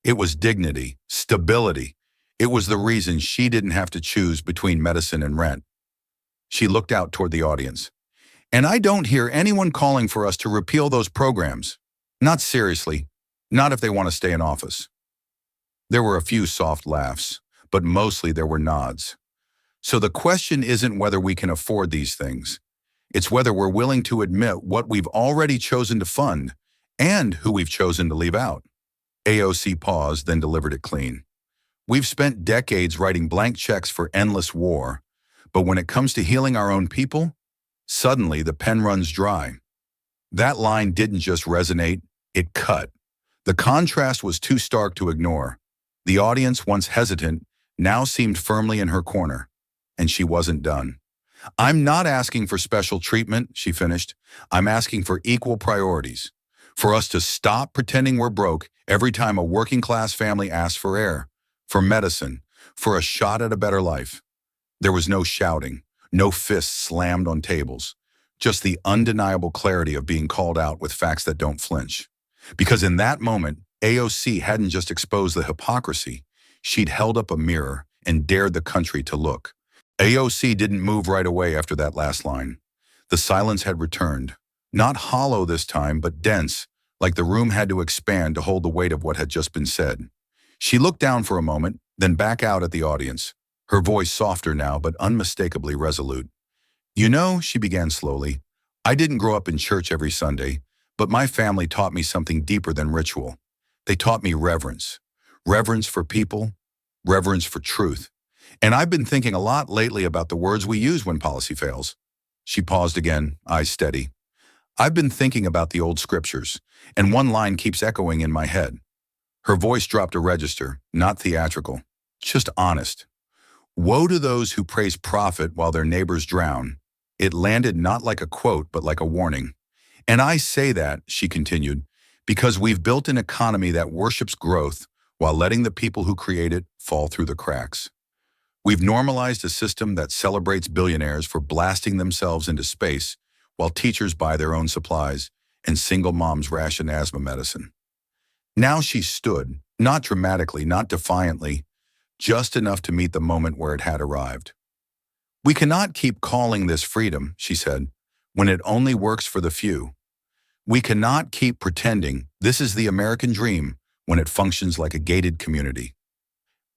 It was dignity, stability. It was the reason she didn't have to choose between medicine and rent. She looked out toward the audience. And I don't hear anyone calling for us to repeal those programs. Not seriously. Not if they want to stay in office. There were a few soft laughs, but mostly there were nods. So the question isn't whether we can afford these things. It's whether we're willing to admit what we've already chosen to fund and who we've chosen to leave out. AOC paused, then delivered it clean. We've spent decades writing blank checks for endless war, but when it comes to healing our own people, suddenly the pen runs dry. That line didn't just resonate, it cut. The contrast was too stark to ignore. The audience, once hesitant, now seemed firmly in her corner, and she wasn't done. I'm not asking for special treatment, she finished. I'm asking for equal priorities. For us to stop pretending we're broke every time a working-class family asks for air, for medicine, for a shot at a better life. There was no shouting, no fists slammed on tables, just the undeniable clarity of being called out with facts that don't flinch. Because in that moment, AOC hadn't just exposed the hypocrisy, she'd held up a mirror and dared the country to look. AOC didn't move right away after that last line. The silence had returned, not hollow this time, but dense, like the room had to expand to hold the weight of what had just been said. She looked down for a moment, then back out at the audience, her voice softer now but unmistakably resolute. You know, she began slowly, I didn't grow up in church every Sunday, but my family taught me something deeper than ritual. They taught me reverence. Reverence for people, reverence for truth. And I've been thinking a lot lately about the words we use when policy fails. She paused again, eyes steady. I've been thinking about the old scriptures, and one line keeps echoing in my head. Her voice dropped a register, not theatrical, just honest. Woe to those who praise profit while their neighbors drown. It landed not like a quote, but like a warning. And I say that, she continued, because we've built an economy that worships growth while letting the people who create it fall through the cracks. We've normalized a system that celebrates billionaires for blasting themselves into space while teachers buy their own supplies and single moms ration asthma medicine. Now she stood, not dramatically, not defiantly, just enough to meet the moment where it had arrived. We cannot keep calling this freedom, she said, when it only works for the few. We cannot keep pretending this is the American dream when it functions like a gated community.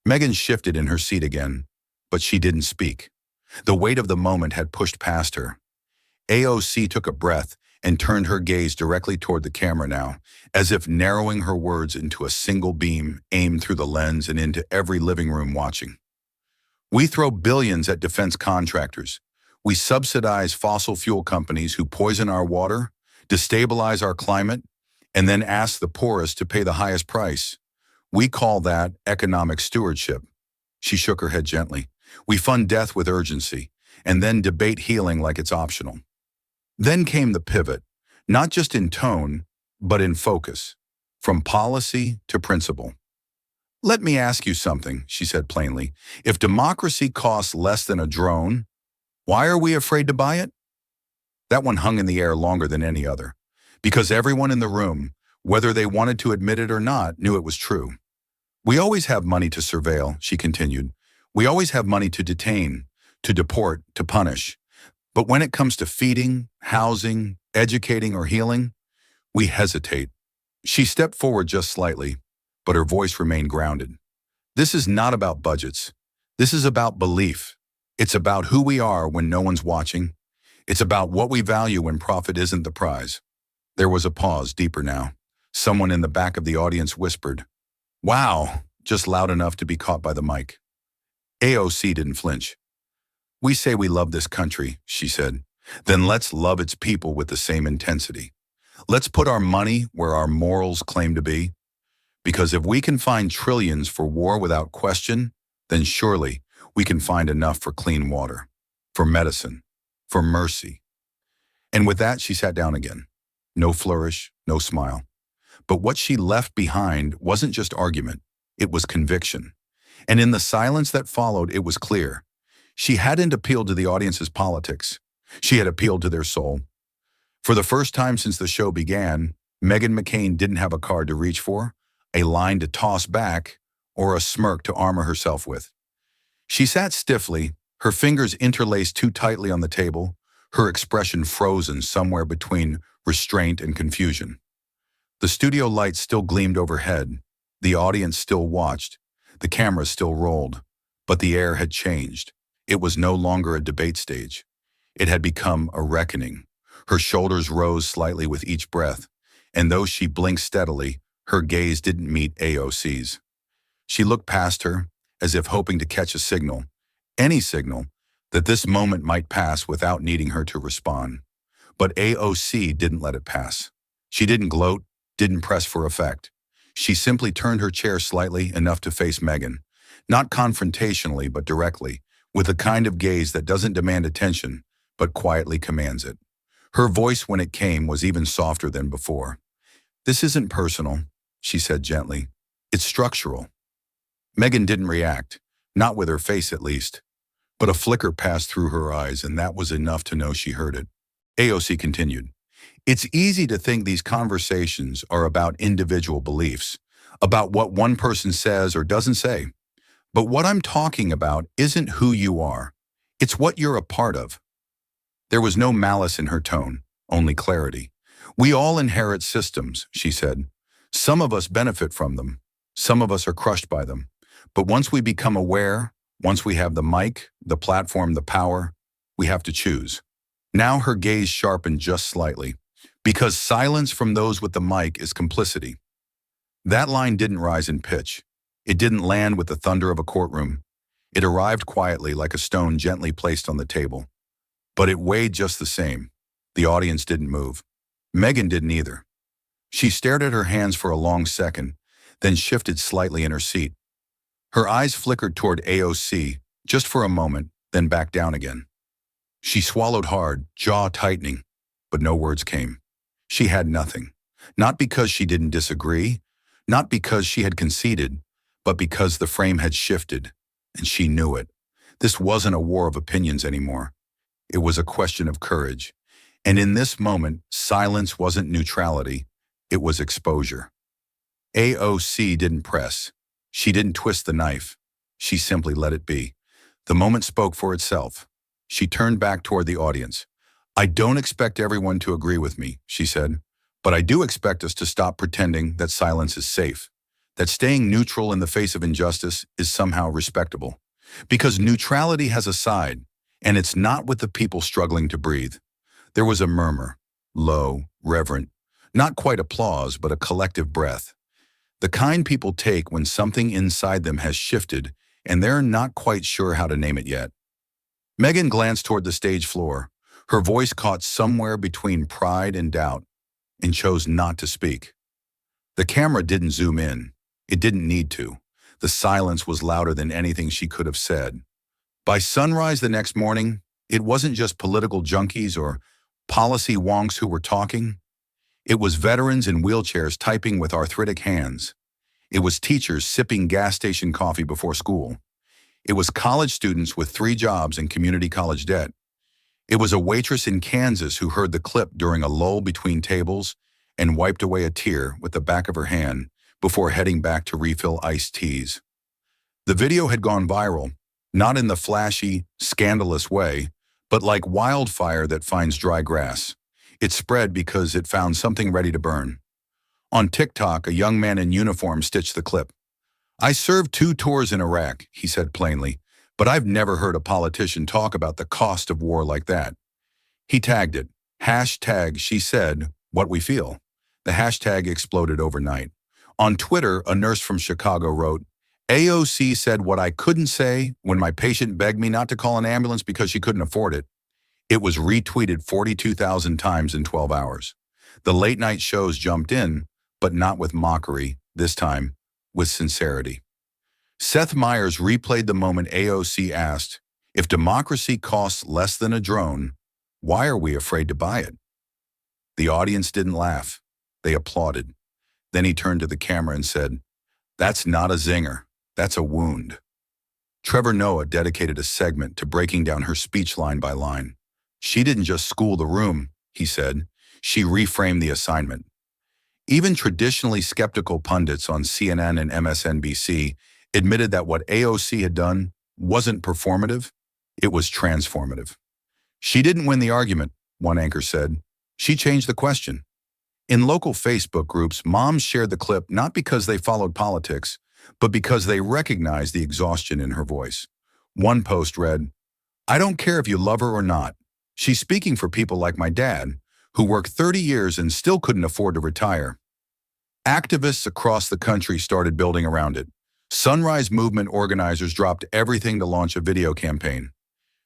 Meghan shifted in her seat again, but she didn't speak. The weight of the moment had pushed past her. AOC took a breath and turned her gaze directly toward the camera now, as if narrowing her words into a single beam aimed through the lens and into every living room watching. We throw billions at defense contractors. We subsidize fossil fuel companies who poison our water, destabilize our climate, and then ask the poorest to pay the highest price. We call that economic stewardship. She shook her head gently. We fund death with urgency, and then debate healing like it's optional. Then came the pivot, not just in tone, but in focus, from policy to principle. Let me ask you something, she said plainly. If democracy costs less than a drone, why are we afraid to buy it? That one hung in the air longer than any other, because everyone in the room, whether they wanted to admit it or not, knew it was true. We always have money to surveil, she continued. We always have money to detain, to deport, to punish. But when it comes to feeding, housing, educating, or healing, we hesitate. She stepped forward just slightly, but her voice remained grounded. This is not about budgets. This is about belief. It's about who we are when no one's watching. It's about what we value when profit isn't the prize. There was a pause, deeper now. Someone in the back of the audience whispered, "Wow," just loud enough to be caught by the mic. AOC didn't flinch. We say we love this country, she said. Then let's love its people with the same intensity. Let's put our money where our morals claim to be. Because if we can find trillions for war without question, then surely we can find enough for clean water, for medicine, for mercy. And with that, she sat down again. No flourish, no smile. But what she left behind wasn't just argument, it was conviction. And in the silence that followed, it was clear. She hadn't appealed to the audience's politics. She had appealed to their soul. For the first time since the show began, Meghan McCain didn't have a card to reach for, a line to toss back, or a smirk to armor herself with. She sat stiffly, her fingers interlaced too tightly on the table, her expression frozen somewhere between restraint and confusion. The studio lights still gleamed overhead, the audience still watched, the cameras still rolled, but the air had changed. It was no longer a debate stage. It had become a reckoning. Her shoulders rose slightly with each breath, and though she blinked steadily, her gaze didn't meet AOC's. She looked past her, as if hoping to catch a signal, any signal, that this moment might pass without needing her to respond. But AOC didn't let it pass. She didn't gloat, didn't press for effect. She simply turned her chair slightly enough to face Meghan, not confrontationally but directly, with the kind of gaze that doesn't demand attention, but quietly commands it. Her voice when it came was even softer than before. "This isn't personal," she said gently. "It's structural." Meghan didn't react, not with her face at least. But a flicker passed through her eyes, and that was enough to know she heard it. AOC continued, It's easy to think these conversations are about individual beliefs, about what one person says or doesn't say. But what I'm talking about isn't who you are. It's what you're a part of. There was no malice in her tone, only clarity. We all inherit systems, she said. Some of us benefit from them. Some of us are crushed by them. But once we become aware, once we have the mic, the platform, the power, we have to choose. Now her gaze sharpened just slightly, because silence from those with the mic is complicity. That line didn't rise in pitch. It didn't land with the thunder of a courtroom. It arrived quietly like a stone gently placed on the table. But it weighed just the same. The audience didn't move. Meghan didn't either. She stared at her hands for a long second, then shifted slightly in her seat. Her eyes flickered toward AOC, just for a moment, then back down again. She swallowed hard, jaw tightening, but no words came. She had nothing. Not because she didn't disagree, not because she had conceded, but because the frame had shifted, and she knew it. This wasn't a war of opinions anymore. It was a question of courage. And in this moment, silence wasn't neutrality, it was exposure. AOC didn't press. She didn't twist the knife. She simply let it be. The moment spoke for itself. She turned back toward the audience. I don't expect everyone to agree with me, she said, but I do expect us to stop pretending that silence is safe, that staying neutral in the face of injustice is somehow respectable. Because neutrality has a side, and it's not with the people struggling to breathe. There was a murmur, low, reverent, not quite applause, but a collective breath. The kind people take when something inside them has shifted and they're not quite sure how to name it yet. Meghan glanced toward the stage floor. Her voice caught somewhere between pride and doubt, and chose not to speak. The camera didn't zoom in. It didn't need to. The silence was louder than anything she could have said. By sunrise the next morning, it wasn't just political junkies or policy wonks who were talking. It was veterans in wheelchairs typing with arthritic hands. It was teachers sipping gas station coffee before school. It was college students with 3 jobs and community college debt. It was a waitress in Kansas who heard the clip during a lull between tables and wiped away a tear with the back of her hand before heading back to refill iced teas. The video had gone viral, not in the flashy, scandalous way, but like wildfire that finds dry grass. It spread because it found something ready to burn. On TikTok, a young man in uniform stitched the clip. I served 2 tours in Iraq, he said plainly, but I've never heard a politician talk about the cost of war like that. He tagged it, #she said what we feel. The hashtag exploded overnight. On Twitter, a nurse from Chicago wrote, AOC said what I couldn't say when my patient begged me not to call an ambulance because she couldn't afford it. It was retweeted 42,000 times in 12 hours. The late night shows jumped in, but not with mockery, this time with sincerity. Seth Meyers replayed the moment AOC asked, if democracy costs less than a drone, why are we afraid to buy it? The audience didn't laugh. They applauded. Then he turned to the camera and said, that's not a zinger, that's a wound. Trevor Noah dedicated a segment to breaking down her speech line by line. She didn't just school the room, he said. She reframed the assignment. Even traditionally skeptical pundits on CNN and MSNBC admitted that what AOC had done wasn't performative, it was transformative. She didn't win the argument, one anchor said. She changed the question. In local Facebook groups, moms shared the clip not because they followed politics, but because they recognized the exhaustion in her voice. One post read, I don't care if you love her or not. She's speaking for people like my dad, who worked 30 years and still couldn't afford to retire. Activists across the country started building around it. Sunrise Movement organizers dropped everything to launch a video campaign.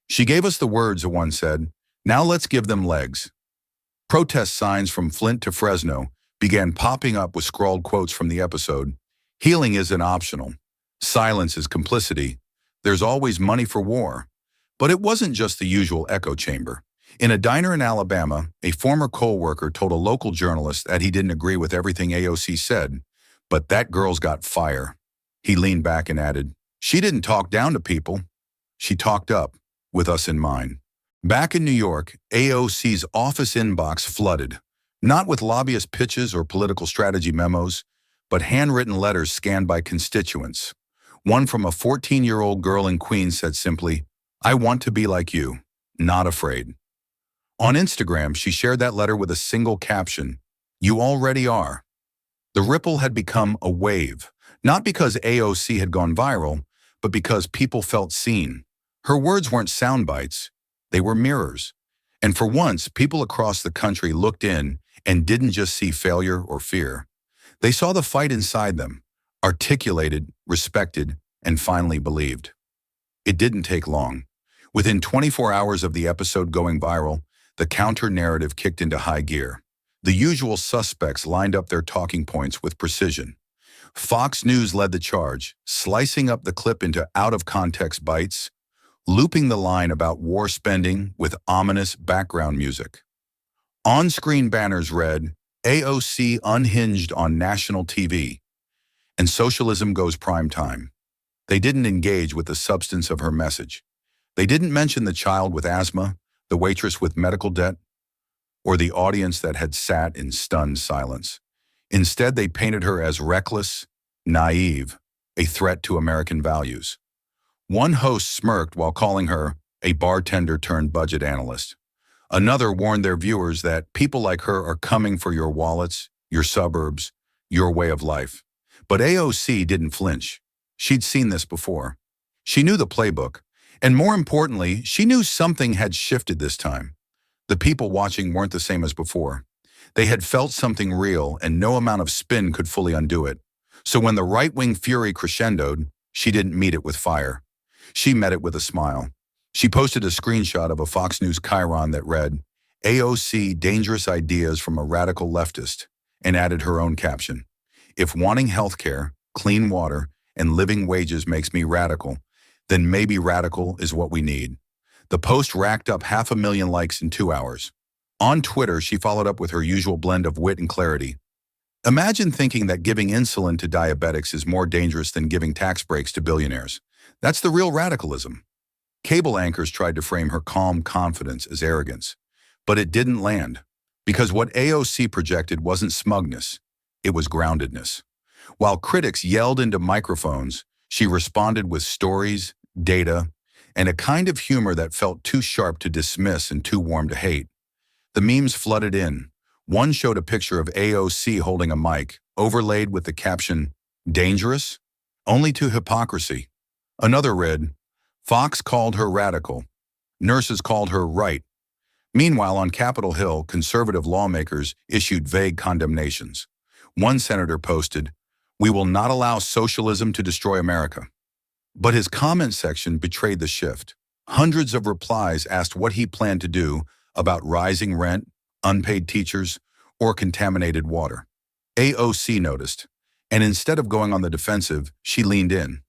She gave us the words, one said, now let's give them legs. Protest signs from Flint to Fresno began popping up with scrawled quotes from the episode. Healing isn't optional. Silence is complicity. There's always money for war. But it wasn't just the usual echo chamber. In a diner in Alabama, a former coal worker told a local journalist that he didn't agree with everything AOC said, but that girl's got fire. He leaned back and added, she didn't talk down to people. She talked up, with us in mind. Back in New York, AOC's office inbox flooded, not with lobbyist pitches or political strategy memos, but handwritten letters scanned by constituents. One from a 14-year-old girl in Queens said simply, "I want to be like you, not afraid." On Instagram, she shared that letter with a single caption, "You already are." The ripple had become a wave, not because AOC had gone viral, but because people felt seen. Her words weren't sound bites, they were mirrors. And for once, people across the country looked in and didn't just see failure or fear. They saw the fight inside them, articulated, respected, and finally believed. It didn't take long. Within 24 hours of the episode going viral, the counter-narrative kicked into high gear. The usual suspects lined up their talking points with precision. Fox News led the charge, slicing up the clip into out-of-context bites, looping the line about war spending with ominous background music. On-screen banners read, "AOC unhinged on national TV," and "Socialism goes prime time." They didn't engage with the substance of her message. They didn't mention the child with asthma, the waitress with medical debt, or the audience that had sat in stunned silence. Instead, they painted her as reckless, naive, a threat to American values. One host smirked while calling her a bartender turned budget analyst. Another warned their viewers that people like her are coming for your wallets, your suburbs, your way of life. But AOC didn't flinch. She'd seen this before. She knew the playbook, and more importantly, she knew something had shifted this time. The people watching weren't the same as before. They had felt something real, and no amount of spin could fully undo it. So when the right-wing fury crescendoed, she didn't meet it with fire. She met it with a smile. She posted a screenshot of a Fox News chyron that read, "AOC dangerous ideas from a radical leftist," and added her own caption, "If wanting healthcare, clean water, and living wages makes me radical, then maybe radical is what we need." The post racked up 500,000 likes in 2 hours. On Twitter, she followed up with her usual blend of wit and clarity. "Imagine thinking that giving insulin to diabetics is more dangerous than giving tax breaks to billionaires. That's the real radicalism." Cable anchors tried to frame her calm confidence as arrogance, but it didn't land, because what AOC projected wasn't smugness, it was groundedness. While critics yelled into microphones, she responded with stories, data, and a kind of humor that felt too sharp to dismiss and too warm to hate. The memes flooded in. One showed a picture of AOC holding a mic, overlaid with the caption, "Dangerous? Only to hypocrisy." Another read, "Fox called her radical. Nurses called her right." Meanwhile, on Capitol Hill, conservative lawmakers issued vague condemnations. One senator posted, "We will not allow socialism to destroy America." But his comment section betrayed the shift. Hundreds of replies asked what he planned to do about rising rent, unpaid teachers, or contaminated water. AOC noticed, and instead of going on the defensive, she leaned in.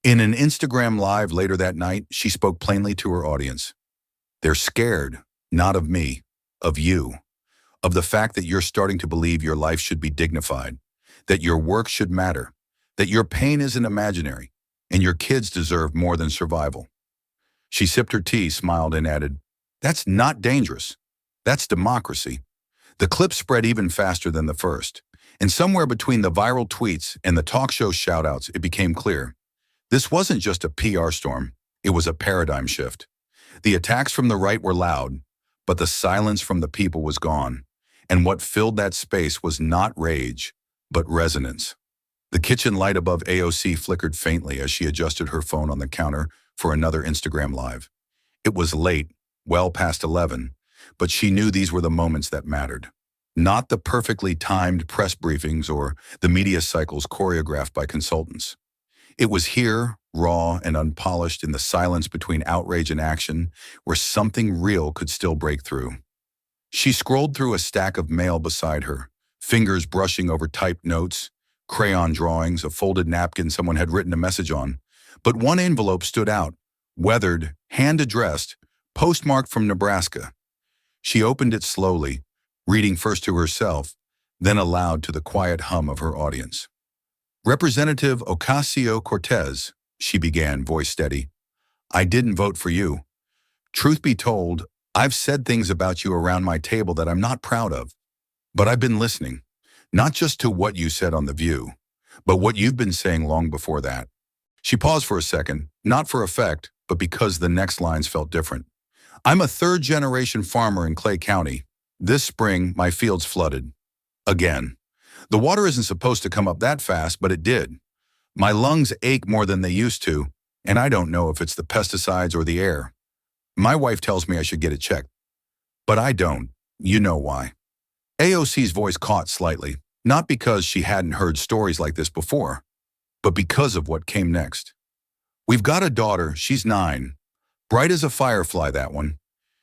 In an Instagram Live later that night, she spoke plainly to her audience. "They're scared, not of me, of you, of the fact that you're starting to believe your life should be dignified, that your work should matter, that your pain isn't imaginary, and your kids deserve more than survival." She sipped her tea, smiled, and added, "That's not dangerous. That's democracy." The clip spread even faster than the first, and somewhere between the viral tweets and the talk show shoutouts, it became clear. This wasn't just a PR storm, it was a paradigm shift. The attacks from the right were loud, but the silence from the people was gone, and what filled that space was not rage, but resonance. The kitchen light above AOC flickered faintly as she adjusted her phone on the counter for another Instagram Live. It was late, well past 11, but she knew these were the moments that mattered. Not the perfectly timed press briefings or the media cycles choreographed by consultants. It was here, raw and unpolished in the silence between outrage and action, where something real could still break through. She scrolled through a stack of mail beside her, fingers brushing over typed notes, crayon drawings, a folded napkin someone had written a message on. But one envelope stood out, weathered, hand-addressed, postmarked from Nebraska. She opened it slowly, reading first to herself, then aloud to the quiet hum of her audience. "Representative Ocasio-Cortez," she began, voice steady, "I didn't vote for you. Truth be told, I've said things about you around my table that I'm not proud of, but I've been listening, not just to what you said on The View, but what you've been saying long before that." She paused for a second, not for effect, but because the next lines felt different. "I'm a third-generation farmer in Clay County. This spring, my fields flooded. Again. The water isn't supposed to come up that fast, but it did. My lungs ache more than they used to, and I don't know if it's the pesticides or the air. My wife tells me I should get it checked, but I don't. You know why." AOC's voice caught slightly, not because she hadn't heard stories like this before, but because of what came next. "We've got a daughter, she's 9. Bright as a firefly, that one.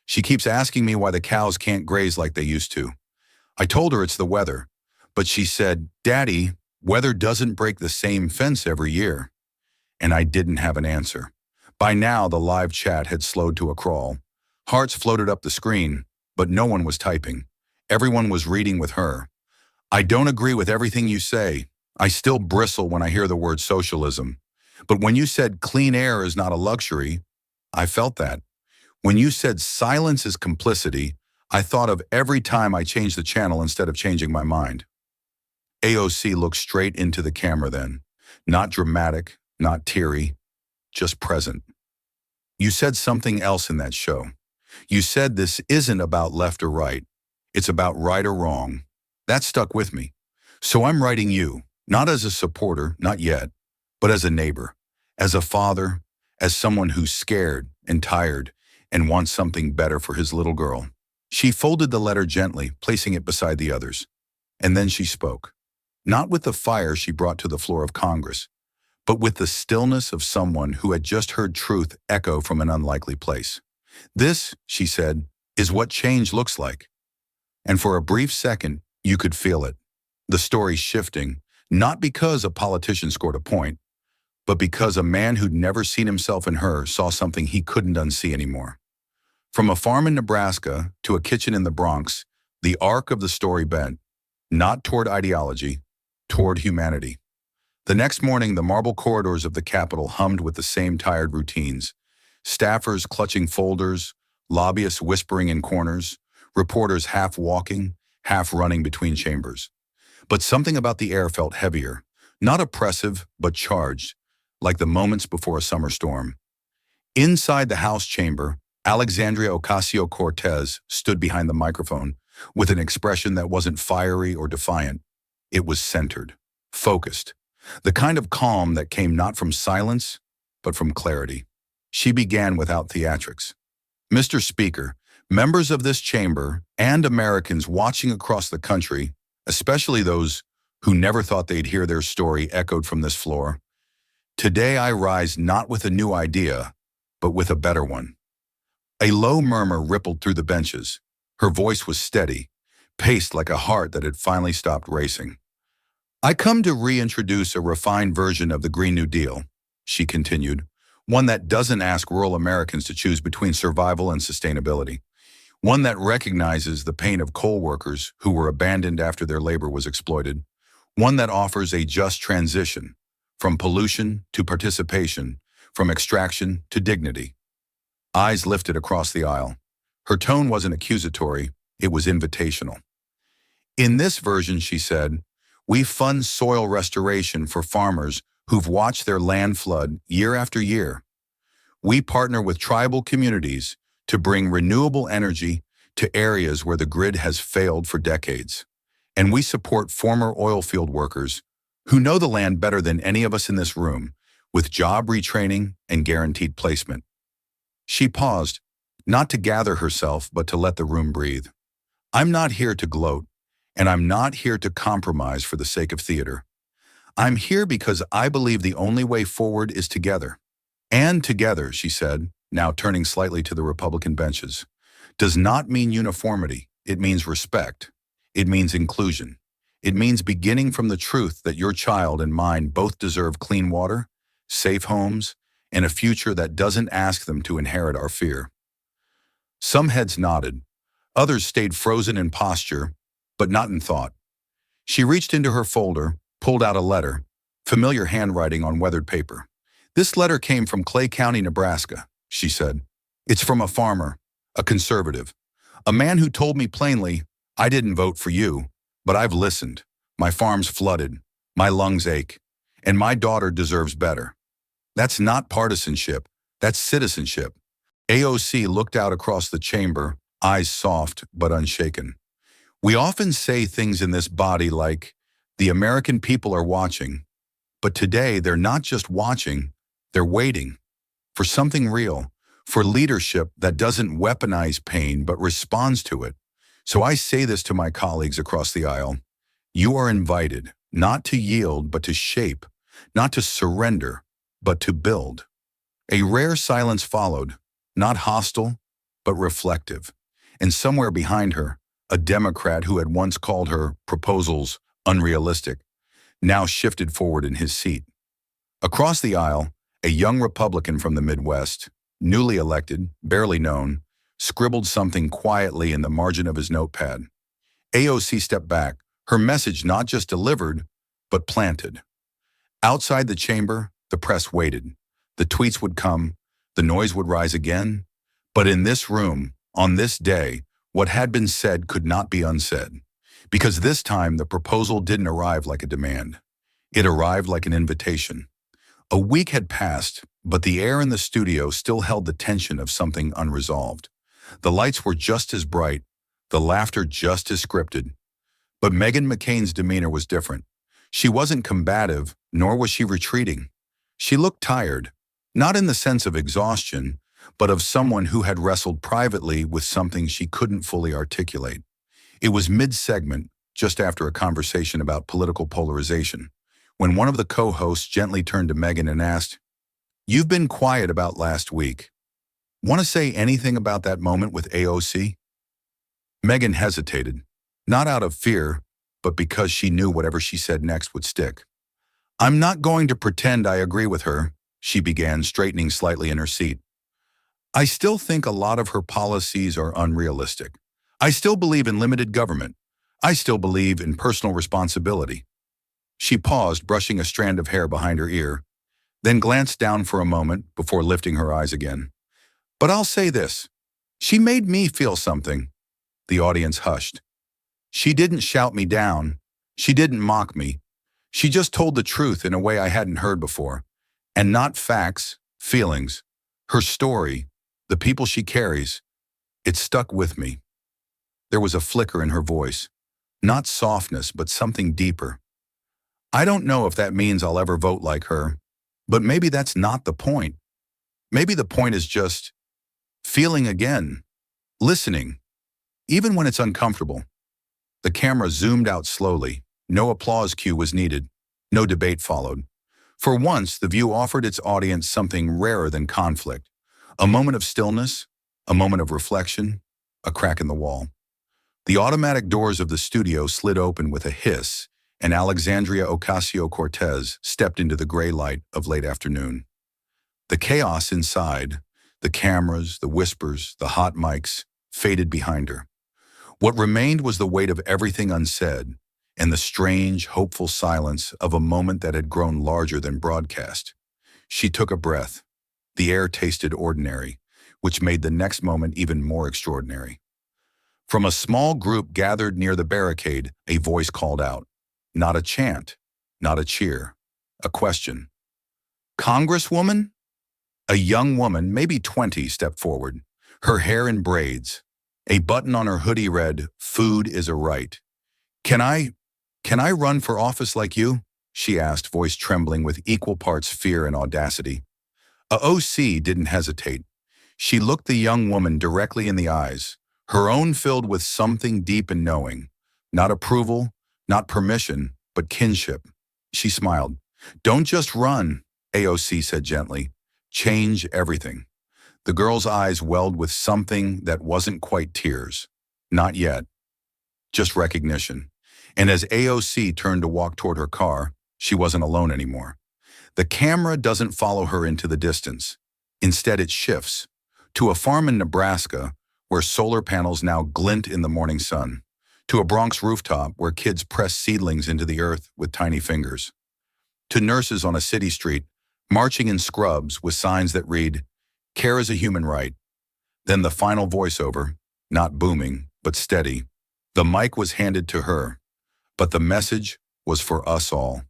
She keeps asking me why the cows can't graze like they used to. I told her it's the weather, but she said, 'Daddy, weather doesn't break the same fence every year.' And I didn't have an answer." By now, the live chat had slowed to a crawl. Hearts floated up the screen, but no one was typing. Everyone was reading with her. "I don't agree with everything you say. I still bristle when I hear the word socialism. But when you said clean air is not a luxury, I felt that. When you said silence is complicity, I thought of every time I changed the channel instead of changing my mind." AOC looked straight into the camera then. Not dramatic, not teary, just present. "You said something else in that show. You said this isn't about left or right. It's about right or wrong. That stuck with me. So I'm writing you, not as a supporter, not yet, but as a neighbor, as a father, as someone who's scared and tired and wants something better for his little girl." She folded the letter gently, placing it beside the others. And then she spoke. Not with the fire she brought to the floor of Congress, but with the stillness of someone who had just heard truth echo from an unlikely place. "This," she said, "is what change looks like." And for a brief second, you could feel it. The story shifting, not because a politician scored a point, but because a man who'd never seen himself in her saw something he couldn't unsee anymore. From a farm in Nebraska to a kitchen in the Bronx, the arc of the story bent, not toward ideology, toward humanity. The next morning, the marble corridors of the Capitol hummed with the same tired routines. Staffers clutching folders, lobbyists whispering in corners, reporters half walking, half running between chambers. But something about the air felt heavier, not oppressive, but charged, like the moments before a summer storm. Inside the House chamber, Alexandria Ocasio-Cortez stood behind the microphone with an expression that wasn't fiery or defiant. It was centered, focused, the kind of calm that came not from silence, but from clarity. She began without theatrics. "Mr. Speaker, members of this chamber and Americans watching across the country, especially those who never thought they'd hear their story echoed from this floor, today I rise not with a new idea, but with a better one." A low murmur rippled through the benches. Her voice was steady, paced like a heart that had finally stopped racing. "I come to reintroduce a refined version of the Green New Deal," she continued, "one that doesn't ask rural Americans to choose between survival and sustainability. One that recognizes the pain of coal workers who were abandoned after their labor was exploited. One that offers a just transition, from pollution to participation, from extraction to dignity." Eyes lifted across the aisle. Her tone wasn't accusatory, it was invitational. "In this version," she said, "we fund soil restoration for farmers who've watched their land flood year after year. We partner with tribal communities to bring renewable energy to areas where the grid has failed for decades. And we support former oil field workers who know the land better than any of us in this room, with job retraining and guaranteed placement." She paused, not to gather herself, but to let the room breathe. "I'm not here to gloat, and I'm not here to compromise for the sake of theater. I'm here because I believe the only way forward is together. And together," she said, now turning slightly to the Republican benches, "does not mean uniformity. It means respect. It means inclusion. It means beginning from the truth that your child and mine both deserve clean water, safe homes, and a future that doesn't ask them to inherit our fear." Some heads nodded. Others stayed frozen in posture, but not in thought. She reached into her folder, pulled out a letter, familiar handwriting on weathered paper. "This letter came from Clay County, Nebraska," she said. "It's from a farmer, a conservative, a man who told me plainly, I didn't vote for you, but I've listened. My farm's flooded, my lungs ache, and my daughter deserves better. That's not partisanship, that's citizenship. AOC looked out across the chamber, eyes soft but unshaken. We often say things in this body like, the American people are watching, but today they're not just watching, they're waiting for something real, for leadership that doesn't weaponize pain but responds to it. So I say this to my colleagues across the aisle. You are invited not to yield but to shape, not to surrender but to build. A rare silence followed, not hostile but reflective. And somewhere behind her, a Democrat who had once called her proposals unrealistic, now shifted forward in his seat. Across the aisle, a young Republican from the Midwest, newly elected, barely known, scribbled something quietly in the margin of his notepad. AOC stepped back, her message not just delivered, but planted. Outside the chamber, the press waited. The tweets would come, the noise would rise again. But in this room, on this day, what had been said could not be unsaid. Because this time the proposal didn't arrive like a demand. It arrived like an invitation. A week had passed, but the air in the studio still held the tension of something unresolved. The lights were just as bright, the laughter just as scripted. But Meghan McCain's demeanor was different. She wasn't combative, nor was she retreating. She looked tired, not in the sense of exhaustion, but of someone who had wrestled privately with something she couldn't fully articulate. It was mid-segment, just after a conversation about political polarization, when one of the co-hosts gently turned to Meghan and asked, "You've been quiet about last week. Want to say anything about that moment with AOC?" Meghan hesitated, not out of fear, but because she knew whatever she said next would stick. "I'm not going to pretend I agree with her," she began, straightening slightly in her seat. "I still think a lot of her policies are unrealistic. I still believe in limited government. I still believe in personal responsibility." She paused, brushing a strand of hair behind her ear, then glanced down for a moment before lifting her eyes again. "But I'll say this. She made me feel something." The audience hushed. "She didn't shout me down. She didn't mock me. She just told the truth in a way I hadn't heard before. And not facts, feelings. Her story, the people she carries, it stuck with me." There was a flicker in her voice. Not softness, but something deeper. "I don't know if that means I'll ever vote like her, but maybe that's not the point. Maybe the point is just feeling again, listening, even when it's uncomfortable." The camera zoomed out slowly. No applause cue was needed. No debate followed. For once, the view offered its audience something rarer than conflict. A moment of stillness, a moment of reflection, a crack in the wall. The automatic doors of the studio slid open with a hiss, and Alexandria Ocasio-Cortez stepped into the gray light of late afternoon. The chaos inside, the cameras, the whispers, the hot mics, faded behind her. What remained was the weight of everything unsaid, and the strange, hopeful silence of a moment that had grown larger than broadcast. She took a breath. The air tasted ordinary, which made the next moment even more extraordinary. From a small group gathered near the barricade, a voice called out. Not a chant, not a cheer, a question. "Congresswoman?" A young woman, maybe 20, stepped forward, her hair in braids. A button on her hoodie read, "Food is a right." Can I run for office like you?" she asked, voice trembling with equal parts fear and audacity. AOC didn't hesitate. She looked the young woman directly in the eyes, her own filled with something deep and knowing. Not approval, not permission, but kinship. She smiled. "Don't just run," AOC said gently. "Change everything." The girl's eyes welled with something that wasn't quite tears. Not yet. Just recognition. And as AOC turned to walk toward her car, she wasn't alone anymore. The camera doesn't follow her into the distance. Instead, it shifts to a farm in Nebraska where solar panels now glint in the morning sun, to a Bronx rooftop where kids press seedlings into the earth with tiny fingers, to nurses on a city street marching in scrubs with signs that read, "Care is a human right." Then the final voiceover, not booming, but steady. The mic was handed to her, but the message was for us all.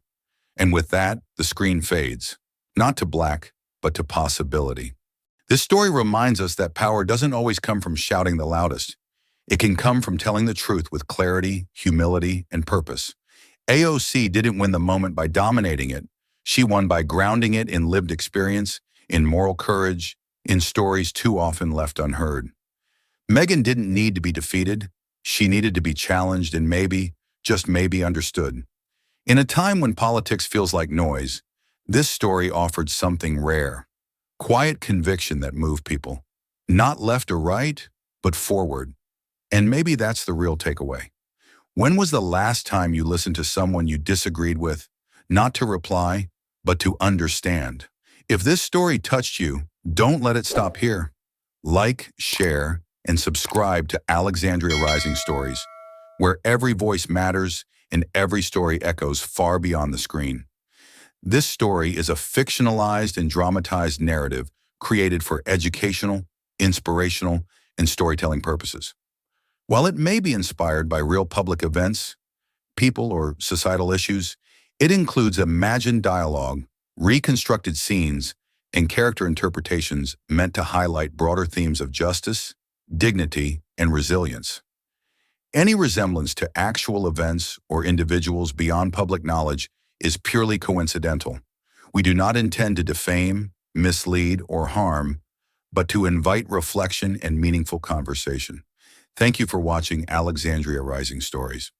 And with that, the screen fades, not to black, but to possibility. This story reminds us that power doesn't always come from shouting the loudest. It can come from telling the truth with clarity, humility, and purpose. AOC didn't win the moment by dominating it. She won by grounding it in lived experience, in moral courage, in stories too often left unheard. Meghan didn't need to be defeated. She needed to be challenged and maybe, just maybe, understood. In a time when politics feels like noise, this story offered something rare. Quiet conviction that moved people. Not left or right, but forward. And maybe that's the real takeaway. When was the last time you listened to someone you disagreed with, not to reply, but to understand? If this story touched you, don't let it stop here. Like, share, and subscribe to Alexandria Rising Stories, where every voice matters and every story echoes far beyond the screen. This story is a fictionalized and dramatized narrative created for educational, inspirational, and storytelling purposes. While it may be inspired by real public events, people, or societal issues, it includes imagined dialogue, reconstructed scenes, and character interpretations meant to highlight broader themes of justice, dignity, and resilience. Any resemblance to actual events or individuals beyond public knowledge is purely coincidental. We do not intend to defame, mislead, or harm, but to invite reflection and meaningful conversation. Thank you for watching Alexandria Rising Stories.